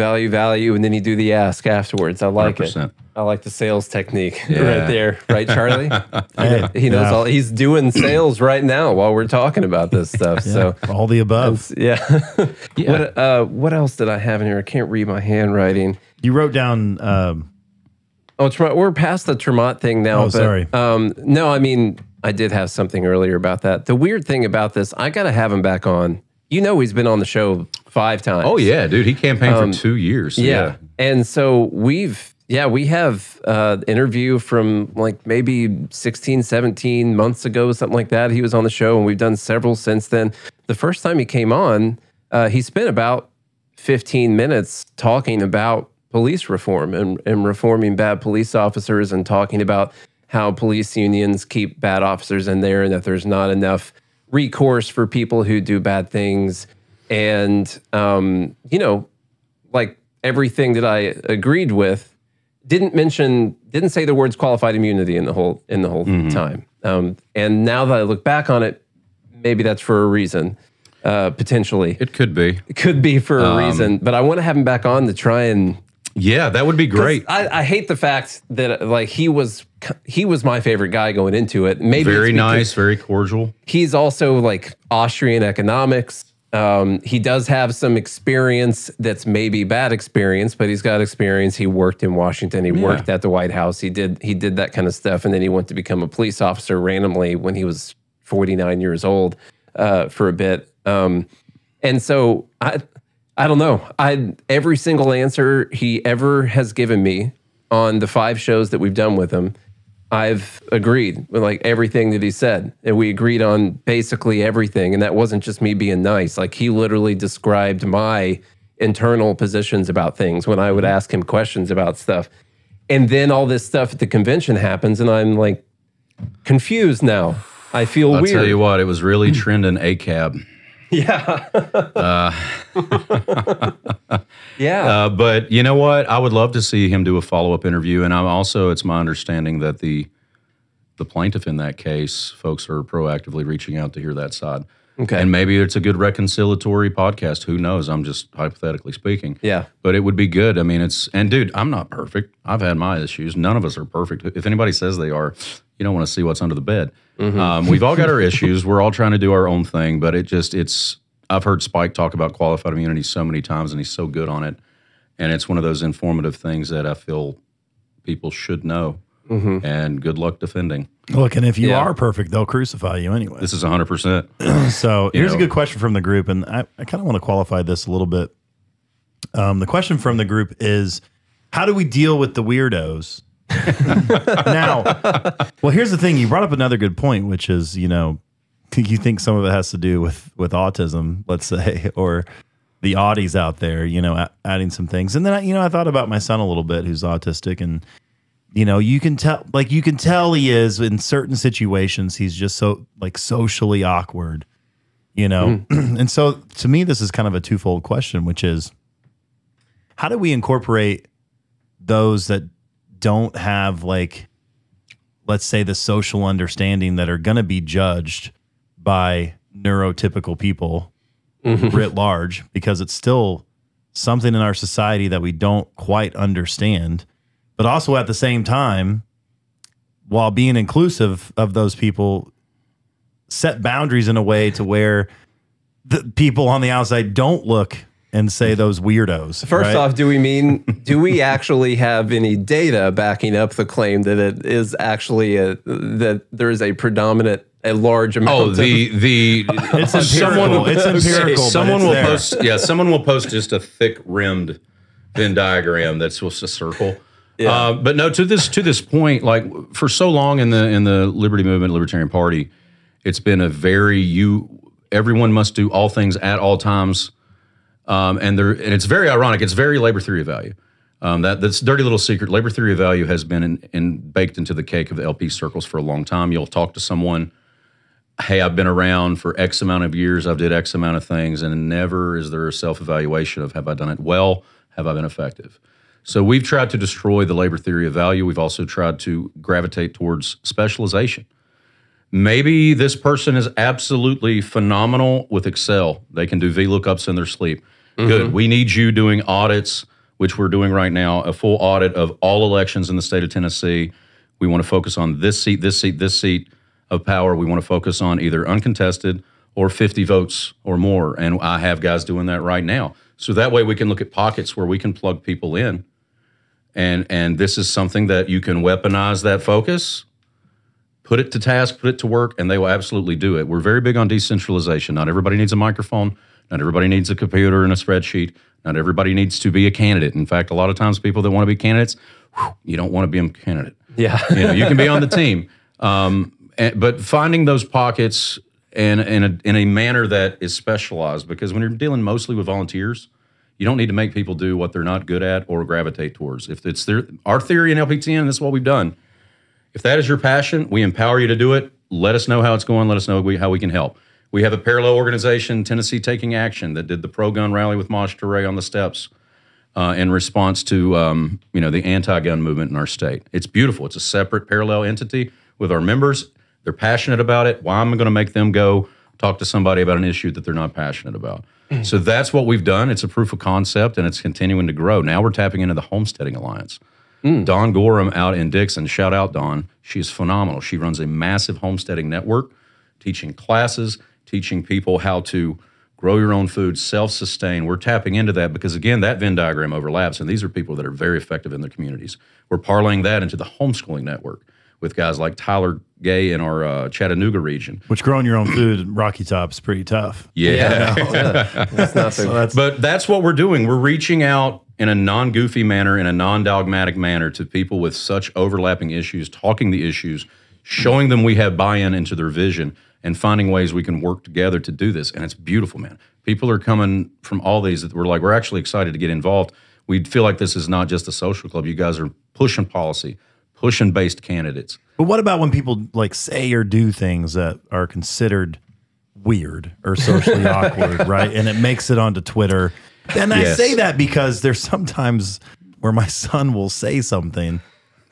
and then you do the ask afterwards. I like 100%. It. I like the sales technique right there. Right, Charlie? He knows all. He's doing sales right now while we're talking about this stuff. So all the above. What else did I have in here? I can't read my handwriting. You wrote down... we're past the Tremont thing now. Oh, sorry. No, I mean, I did have something earlier about that. The weird thing about this, I got to have him back on. He's been on the show 5 times. Oh, yeah, dude. He campaigned for 2 years. Yeah. And so we have an interview from like maybe 16, 17 months ago, something like that. He was on the show, and we've done several since then. The first time he came on, he spent about 15 minutes talking about police reform and reforming bad police officers, and talking about how police unions keep bad officers in there, and that there's not enough recourse for people who do bad things. And, like everything that I agreed with, didn't say the words qualified immunity in the whole time. And now that I look back on it, maybe that's for a reason. Potentially. It could be. It could be for a reason, but I want to have him back on to try and... Yeah, that would be great. I hate the fact that like he was my favorite guy going into it. Maybe very nice, very cordial. He's also like Austrian economics. He does have some experience that's maybe bad experience, but he's got experience. He worked in Washington. He worked at the White House. He did that kind of stuff, and then he went to become a police officer randomly when he was 49 years old for a bit. And so I don't know. Every single answer he ever has given me on the 5 shows that we've done with him, I've agreed with like everything that he said. And we agreed on basically everything. And that wasn't just me being nice. Like he literally described my internal positions about things when I would ask him questions about stuff. And then all this stuff at the convention happens, and I'm like confused now. I feel weird. I'll tell you what, it was really trending ACAB. Yeah. But you know what? I would love to see him do a follow-up interview. And it's my understanding that the plaintiff in that case, folks are proactively reaching out to hear that side. Okay. And maybe it's a good reconciliatory podcast. Who knows? I'm just hypothetically speaking. Yeah. But it would be good. I mean, dude, I'm not perfect. I've had my issues. None of us are perfect. If anybody says they are, you don't want to see what's under the bed. Mm-hmm. We've all got our issues. We're all trying to do our own thing, but I've heard Spike talk about qualified immunity so many times, and he's so good on it. And it's one of those informative things that I feel people should know. and good luck defending. Look, and if you are perfect, they'll crucify you anyway. This is 100%. So here's a good question from the group, and I kind of want to qualify this a little bit. The question from the group is, how do we deal with the weirdos? Now, well, here's the thing. You brought up another good point, which is, you think some of it has to do with autism, let's say, or the Audis out there, adding some things. And then, I thought about my son a little bit, who's autistic, and you can tell he is in certain situations. He's just so socially awkward, And so to me, this is kind of a twofold question, which is, how do we incorporate those that don't have, let's say, the social understanding, that are going to be judged by neurotypical people writ large, because it's still something in our society that we don't quite understand, but also at the same time, while being inclusive of those people, set boundaries in a way to where the people on the outside don't look and say those weirdos. First off, do we actually have any data backing up the claim that it is actually that there is a large amount? It's empirical. It's empirical. Someone will post just a thick rimmed Venn diagram that's just a circle. Yeah. But no, to this point, for so long in the liberty movement, Libertarian Party, it's been everyone must do all things at all times. And it's very ironic. It's very labor theory of value. That's dirty little secret. Labor theory of value has been baked into the cake of the LP circles for a long time. You'll talk to someone, hey, I've been around for X amount of years. I've did X amount of things, and never is there a self-evaluation of, have I done it well? Have I been effective? So we've tried to destroy the labor theory of value. We've also tried to gravitate towards specialization. Maybe this person is absolutely phenomenal with Excel. They can do VLOOKUPs in their sleep. Good. We need you doing audits, which we're doing right now, a full audit of all elections in the state of Tennessee. We want to focus on this seat of power. We want to focus on either uncontested or 50 votes or more. And I have guys doing that right now. So that way we can look at pockets where we can plug people in. And this is something that you can weaponize that focus, put it to task, put it to work, and they will absolutely do it. We're very big on decentralization. Not everybody needs a microphone. Not everybody needs a computer and a spreadsheet. Not everybody needs to be a candidate. In fact, a lot of times people that want to be candidates, you don't want to be a candidate. Yeah. You can be on the team. But finding those pockets in a manner that is specialized, because when you're dealing mostly with volunteers, you don't need to make people do what they're not good at or gravitate towards. If it's our theory in LPTN, this is what we've done. If that is your passion, we empower you to do it. Let us know how it's going. Let us know how we can help. We have a parallel organization, Tennessee Taking Action, that did the pro-gun rally with Maj Touré on the steps in response to the anti-gun movement in our state. It's beautiful. It's a separate parallel entity with our members. They're passionate about it. Why am I going to make them go talk to somebody about an issue that they're not passionate about? So that's what we've done. It's a proof of concept, and it's continuing to grow. Now we're tapping into the Homesteading Alliance. Dawn Gorham out in Dixon, shout out Dawn. She's phenomenal. She runs a massive homesteading network, teaching classes, teaching people how to grow your own food, self-sustain. We're tapping into that because, again, that Venn diagram overlaps, and these are people that are very effective in their communities. We're parlaying that into the homeschooling network with guys like Tyler Gay in our Chattanooga region. Which growing your own food in Rocky Top is pretty tough. Yeah. That's not so but that's what we're doing. We're reaching out in a non-goofy manner, in a non-dogmatic manner to people with such overlapping issues, talking the issues, showing them we have buy-in into their vision, and finding ways we can work together to do this. And it's beautiful, man. People are coming from all these that we're actually excited to get involved. We feel like this is not just a social club. You guys are pushing policy, pushing based candidates. But what about when people say or do things that are considered weird or socially awkward, right? And it makes it onto Twitter. And I say that because there's sometimes where my son will say something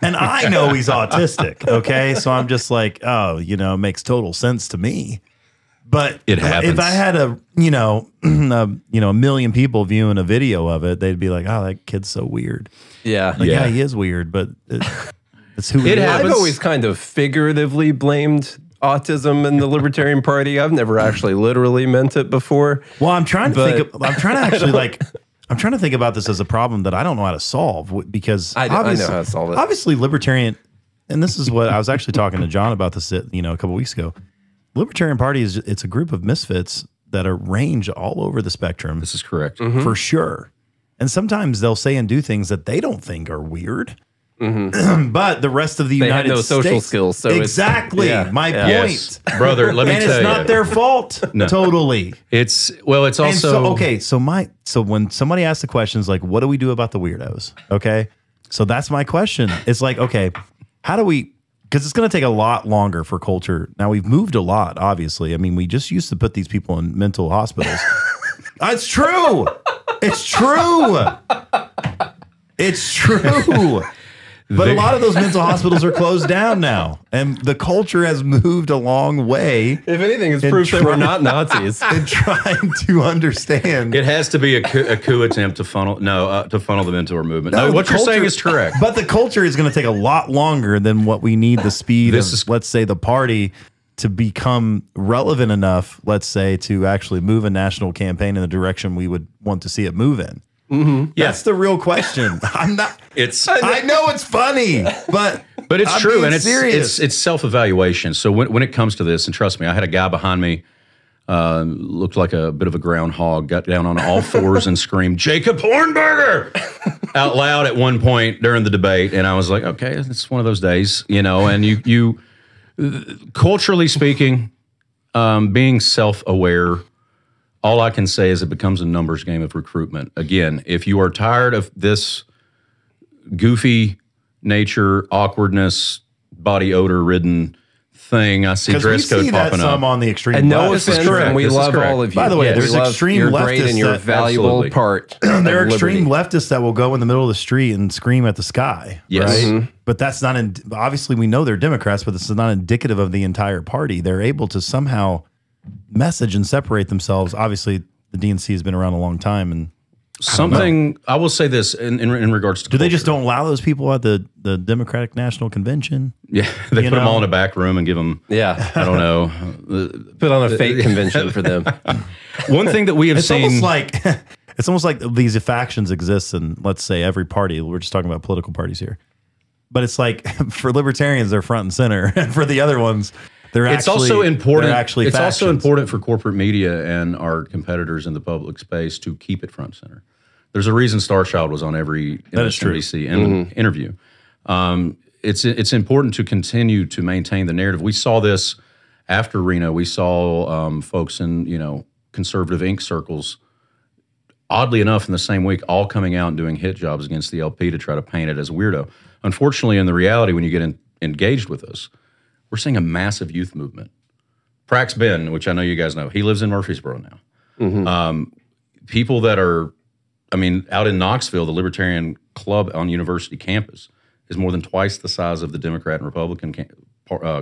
and I know he's autistic, okay? So I'm just like, it makes total sense to me. But it happens. If I had a million people viewing a video of it, they'd be like, "Oh, that kid's so weird." Yeah, yeah, he is weird, but it's who he is. I've always kind of figuratively blamed autism in the Libertarian Party. I've never actually literally meant it before. Well, I'm trying to think about this as a problem that I don't know how to solve because I know how to solve it. Obviously, libertarian and this is what I was actually talking to John about this, a couple weeks ago. Libertarian Party it's a group of misfits that are range all over the spectrum. This is correct. For sure. And sometimes they'll say and do things that they don't think are weird. But the rest of the United States, they have no social skills. So exactly my point, yes. Brother. Let me tell you, and it's not their fault. No. Totally. It's also and so when somebody asks the questions like, "What do we do about the weirdos?" Okay, so that's my question. It's like, okay, how do we? Because it's going to take a lot longer for culture. Now we've moved a lot. Obviously, I mean, we just used to put these people in mental hospitals. It's true. It's true. It's true. But a lot of those mental hospitals are closed down now, and the culture has moved a long way. If anything, it's proof that we're not Nazis. And trying to understand, it has to be a coup attempt to funnel them into our movement. No, what you're saying is correct. But the culture is going to take a lot longer than what we need. The speed of, let's say, the party to become relevant enough, let's say, to actually move a national campaign in the direction we would want to see it move in. That's the real question. I'm not. I know it's funny, but it's I'm true, and serious. it's self-evaluation. So when it comes to this, and trust me, I had a guy behind me, looked like a bit of a groundhog, got down on all fours and screamed "Jacob Hornberger" out loud at one point during the debate, and I was like, okay, it's one of those days, And you culturally speaking, being self-aware. All I can say is it becomes a numbers game of recruitment. Again, if you are tired of this goofy nature, awkwardness, body odor-ridden thing, I see dress code popping up. Some on the extreme and left. no offense, and we love all of you. By the way, there's extreme you're leftists great and you're that, valuable part. There are extreme leftists that will go in the middle of the street and scream at the sky. Yes. Right? But that's not, obviously we know they're Democrats, but this is not indicative of the entire party. They're able to somehow message and separate themselves. Obviously, the DNC has been around a long time, and I will say this in regards to they just don't allow those people at the Democratic National Convention? Yeah, they put them all in a back room and give them. Yeah, I don't know. Put on a fake convention for them. One thing that we have seen, it's almost like these factions exist in, let's say, every party. We're just talking about political parties here, but it's like for libertarians, they're front and center, and for the other ones. It's also important for corporate media and our competitors in the public space to keep it front center. There's a reason Star Child was on every MSNBC interview. It's important to continue to maintain the narrative. We saw this after Reno. We saw folks in conservative ink circles, oddly enough, in the same week, all coming out and doing hit jobs against the LP to try to paint it as a weirdo. Unfortunately, in the reality, when you get engaged with us, we're seeing a massive youth movement. Prax Ben, which I know you guys know, he lives in Murfreesboro now. People that are, out in Knoxville, the Libertarian Club on University campus is more than twice the size of the Democrat and Republican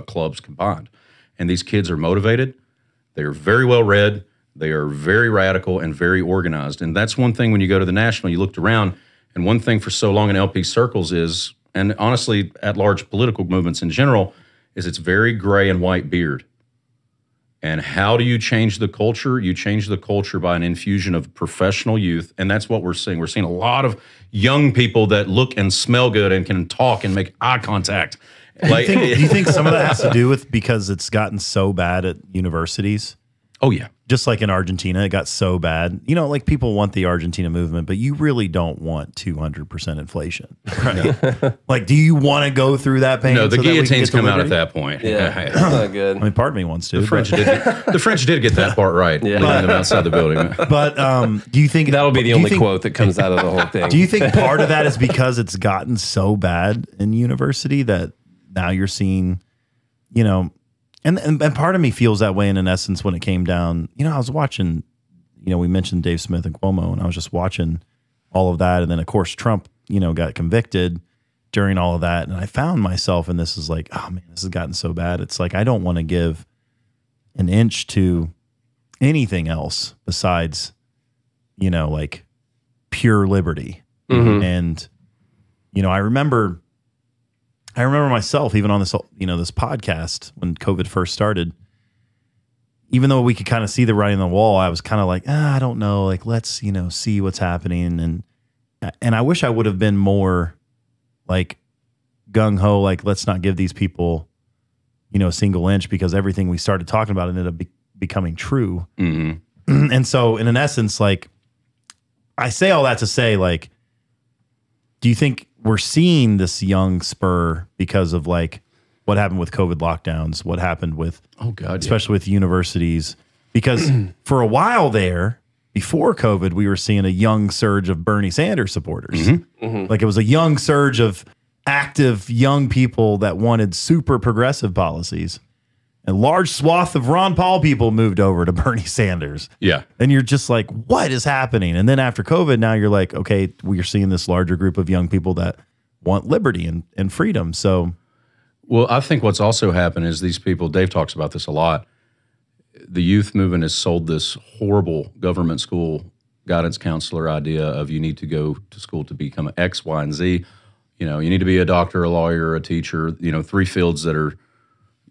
clubs combined. And these kids are motivated. They are very well read. They are very radical and very organized. And that's one thing when you go to the national, you looked around, and one thing for so long in LP circles is, and honestly at large political movements in general, is it's very gray and white beard. And how do you change the culture? You change the culture by an infusion of professional youth, and that's what we're seeing. We're seeing a lot of young people that look and smell good and can talk and make eye contact. Do you think some of that has to do with because it's gotten so bad at universities? Oh, yeah. Just like in Argentina, it got so bad. Like people want the Argentina movement, but you really don't want 200% inflation, right? Like, do you want to go through that pain? No, the guillotines come out at that point. Yeah, not good. Part of me wants to. The French did get that part right, leaving them outside the building. But do you think that'll be the only quote that comes out of the whole thing? Do you think part of that is because it's gotten so bad in university that now you're seeing, And part of me feels that way in essence when it came down. I was watching, we mentioned Dave Smith and Cuomo, and I was just watching all of that. And then, of course, Trump, got convicted during all of that. And I found myself, and this is like, oh, man, this has gotten so bad. It's like I don't want to give an inch to anything else besides, like pure liberty. And, I remember myself, even on this, this podcast when COVID first started, even though we could kind of see the writing on the wall, I was kind of like, I don't know, like, let's, see what's happening. And I wish I would have been more like gung ho, like let's not give these people, a single inch, because everything we started talking about ended up becoming true. Mm-hmm. And so, in essence, like I say all that to say, like, do you think we're seeing this young spur because of like what happened with COVID lockdowns? What happened with, especially with universities? Because for a while there, before COVID, we were seeing a young surge of Bernie Sanders supporters. Mm-hmm. Mm-hmm. Like it was a young surge of active young people that wanted super progressive policies. And large swath of Ron Paul people moved over to Bernie Sanders. Yeah. And you're just like, what is happening? And then after COVID, now you're like, okay, we're seeing this larger group of young people that want liberty and freedom. So, well, I think what's also happened is these people, Dave talks about this a lot, the youth movement has sold this horrible government school guidance counselor idea of you need to go to school to become X, Y, and Z. You need to be a doctor, a lawyer, a teacher, 3 fields that are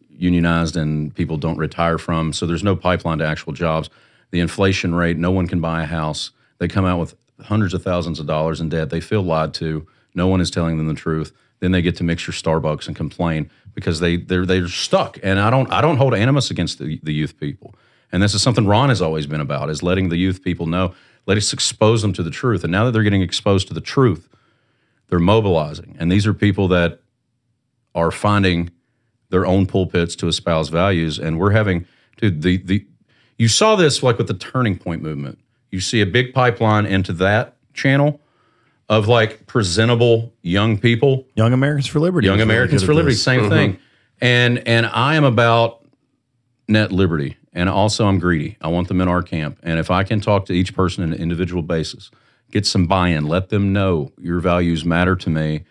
unionized and people don't retire from. So there's no pipeline to actual jobs. The inflation rate, no one can buy a house. They come out with hundreds of thousands of dollars in debt. They feel lied to. No one is telling them the truth. Then they get to mix your Starbucks and complain because they're stuck. And I don't hold animus against the youth people. And this is something Ron has always been about, is letting the youth people know, let us expose them to the truth. And now that they're getting exposed to the truth, they're mobilizing. And these are people that are finding their own pulpits to espouse values. And we're having, dude, you saw this like with the Turning Point movement. You see a big pipeline into that channel of like presentable young people. Young Americans for Liberty. Young Americans for Liberty, same thing. And I am about net liberty. And also I'm greedy. I want them in our camp. And if I can talk to each person on an individual basis, get some buy-in, let them know your values matter to me.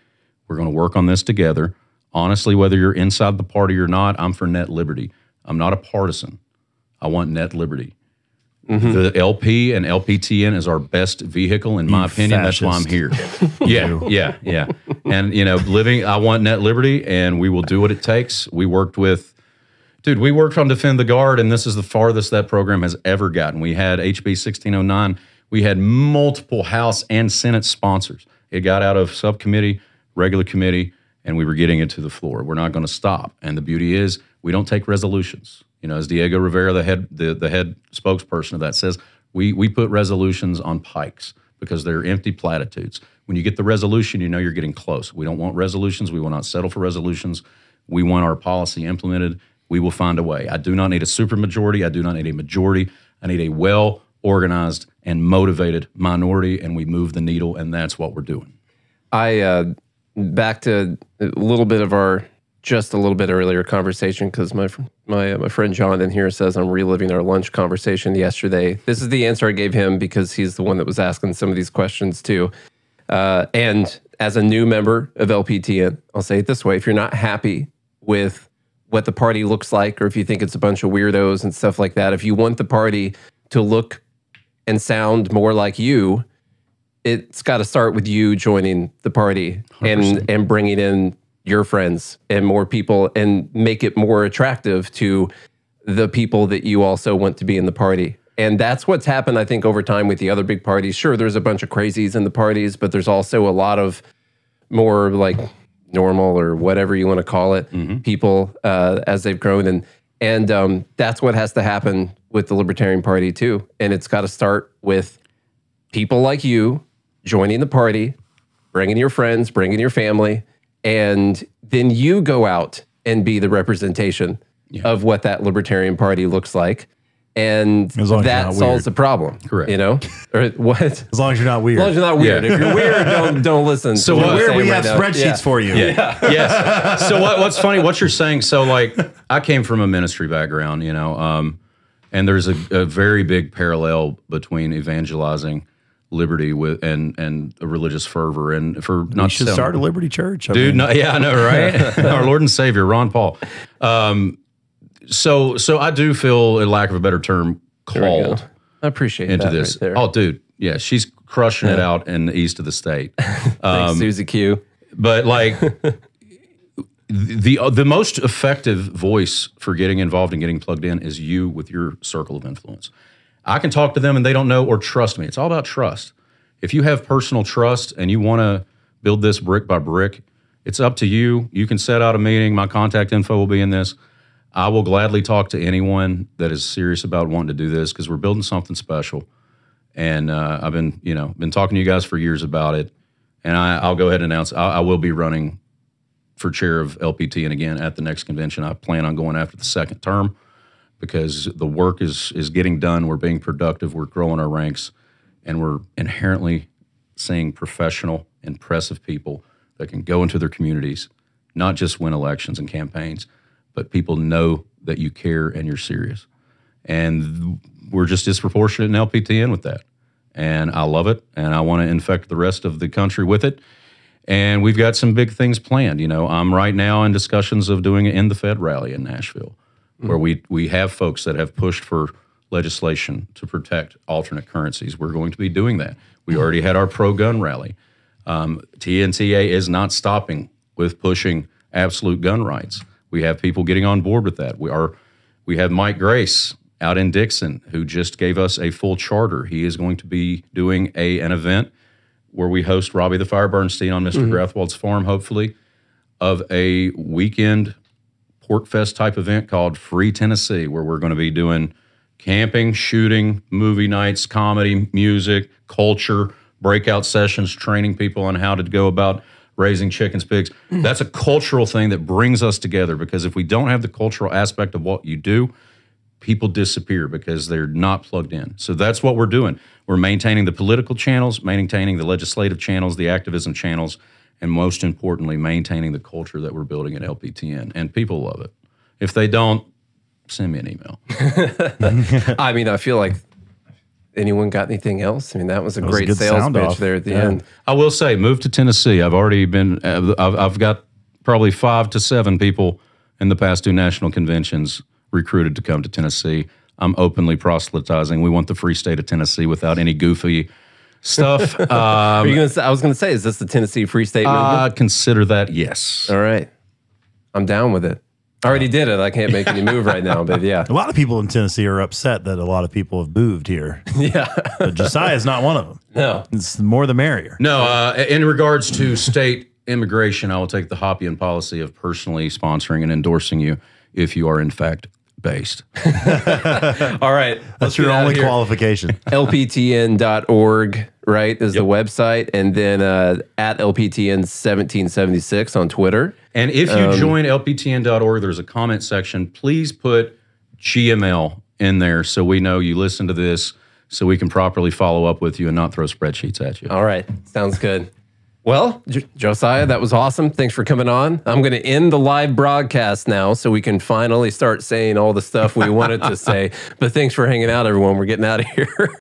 We're going to work on this together. Honestly, whether you're inside the party or not, I'm for net liberty. I'm not a partisan. I want net liberty. Mm-hmm. The LP and LPTN is our best vehicle, in my opinion. Fascist. That's why I'm here. Yeah. And, I want net liberty, and we will do what it takes. We worked on Defend the Guard, and this is the farthest that program has ever gotten. We had HB 1609. We had multiple House and Senate sponsors. It got out of subcommittee, regular committee, and we were getting it to the floor. We're not going to stop. And the beauty is we don't take resolutions. As Diego Rivera, the head spokesperson of that, says, we put resolutions on pikes because they're empty platitudes. When you get the resolution, you're getting close. We don't want resolutions. We will not settle for resolutions. We want our policy implemented. We will find a way. I do not need a supermajority. I do not need a majority. I need a well-organized and motivated minority, and we move the needle, and that's what we're doing. Back to a little bit of just a little bit earlier conversation, because my friend John in here says I'm reliving our lunch conversation yesterday. This is the answer I gave him because he's the one that was asking some of these questions too. And as a new member of LPTN, I'll say it this way: if you're not happy with what the party looks like, or if you think it's a bunch of weirdos and stuff like that, if you want the party to look and sound more like you, it's got to start with you joining the party 100%. and bringing in your friends and more people and make it more attractive to the people that you also want to be in the party. And that's what's happened, I think, over time with the other big parties. Sure, there's a bunch of crazies in the parties, but there's also a lot of more like normal or whatever you want to call it, people as they've grown. And that's what has to happen with the Libertarian Party too. And it's got to start with people like you joining the party, bringing your friends, bringing your family, and then you go out and be the representation of what that Libertarian Party looks like. And that solves the problem. Correct. Or what? As long as you're not weird. As long as you're not weird. Yeah. If you're weird, don't listen. So we're weird, we have spreadsheets for you. Yeah. Yes. So what's funny, what you're saying, so like I came from a ministry background, and there's a very big parallel between evangelizing liberty with and a religious fervor, and for not you should start a Liberty Church, I know, right? Our Lord and Savior, Ron Paul. So I do feel, in lack of a better term, called. I appreciate into that this. right there. Oh, dude, yeah, she's crushing it out in the east of the state. Thanks, Susie Q. But like the most effective voice for getting involved and getting plugged in is you with your circle of influence. I can talk to them and they don't know or trust me. It's all about trust. If you have personal trust and you want to build this brick by brick, It's up to you. You can set out a meeting. My contact info will be in this. I will gladly talk to anyone that is serious about wanting to do this because we're building something special. And I've been talking to you guys for years about it. And I'll go ahead and announce I will be running for chair of LPTN again at the next convention. I plan on going after the second term because the work is getting done. We're being productive. We're growing our ranks. And we're inherently seeing professional, impressive people that can go into their communities, not just win elections and campaigns, but people know that you care and you're serious. And we're just disproportionate in LPTN with that. And I love it, and I want to infect the rest of the country with it. And we've got some big things planned. I'm right now in discussions of doing an In the Fed rally in Nashville, where we have folks that have pushed for legislation to protect alternate currencies. We're going to be doing that. We already had our pro-gun rally. TNTA is not stopping with pushing absolute gun rights. We have people getting on board with that. We have Mike Grace out in Dixon who just gave us a full charter. He is going to be doing an event where we host Robbie the Fire Bernstein on Mr. Grathwold's farm, hopefully, of a weekend Pork Fest type event called Free Tennessee, where we're going to be doing camping, shooting, movie nights, comedy, music, culture, breakout sessions, training people on how to go about raising chickens, pigs. That's a cultural thing that brings us together, because if we don't have the cultural aspect of what you do, people disappear because they're not plugged in. So that's what we're doing. We're maintaining the political channels, maintaining the legislative channels, the activism channels, and most importantly, maintaining the culture that we're building at LPTN. And people love it. If they don't, send me an email. I mean, I feel like anyone got anything else? I mean, that was a great sales pitch there at the end. I will say, move to Tennessee. I've already been, I've got probably 5 to 7 people in the past 2 national conventions recruited to come to Tennessee. I'm openly proselytizing. We want the free state of Tennessee without any goofy stuff. Are you gonna say, I was going to say, is this the Tennessee Free State movement? Consider that, yes. All right. I'm down with it. I already did it. I can't make any move right now, but yeah. A lot of people in Tennessee are upset that a lot of people have moved here. Yeah. But Josiah is not one of them. No. It's the more the merrier. No, in regards to state immigration, I will take the Hoppian policy of personally sponsoring and endorsing you if you are in fact based. All right. That's your only qualification. LPTN.org, right, is the website. And then at LPTN1776 on Twitter. And if you join LPTN.org, there's a comment section. Please put GML in there so we know you listen to this, so we can properly follow up with you and not throw spreadsheets at you. All right. Sounds good. Well, Josiah, that was awesome. Thanks for coming on. I'm going to end the live broadcast now so we can finally start saying all the stuff we wanted to say. But thanks for hanging out, everyone. We're getting out of here.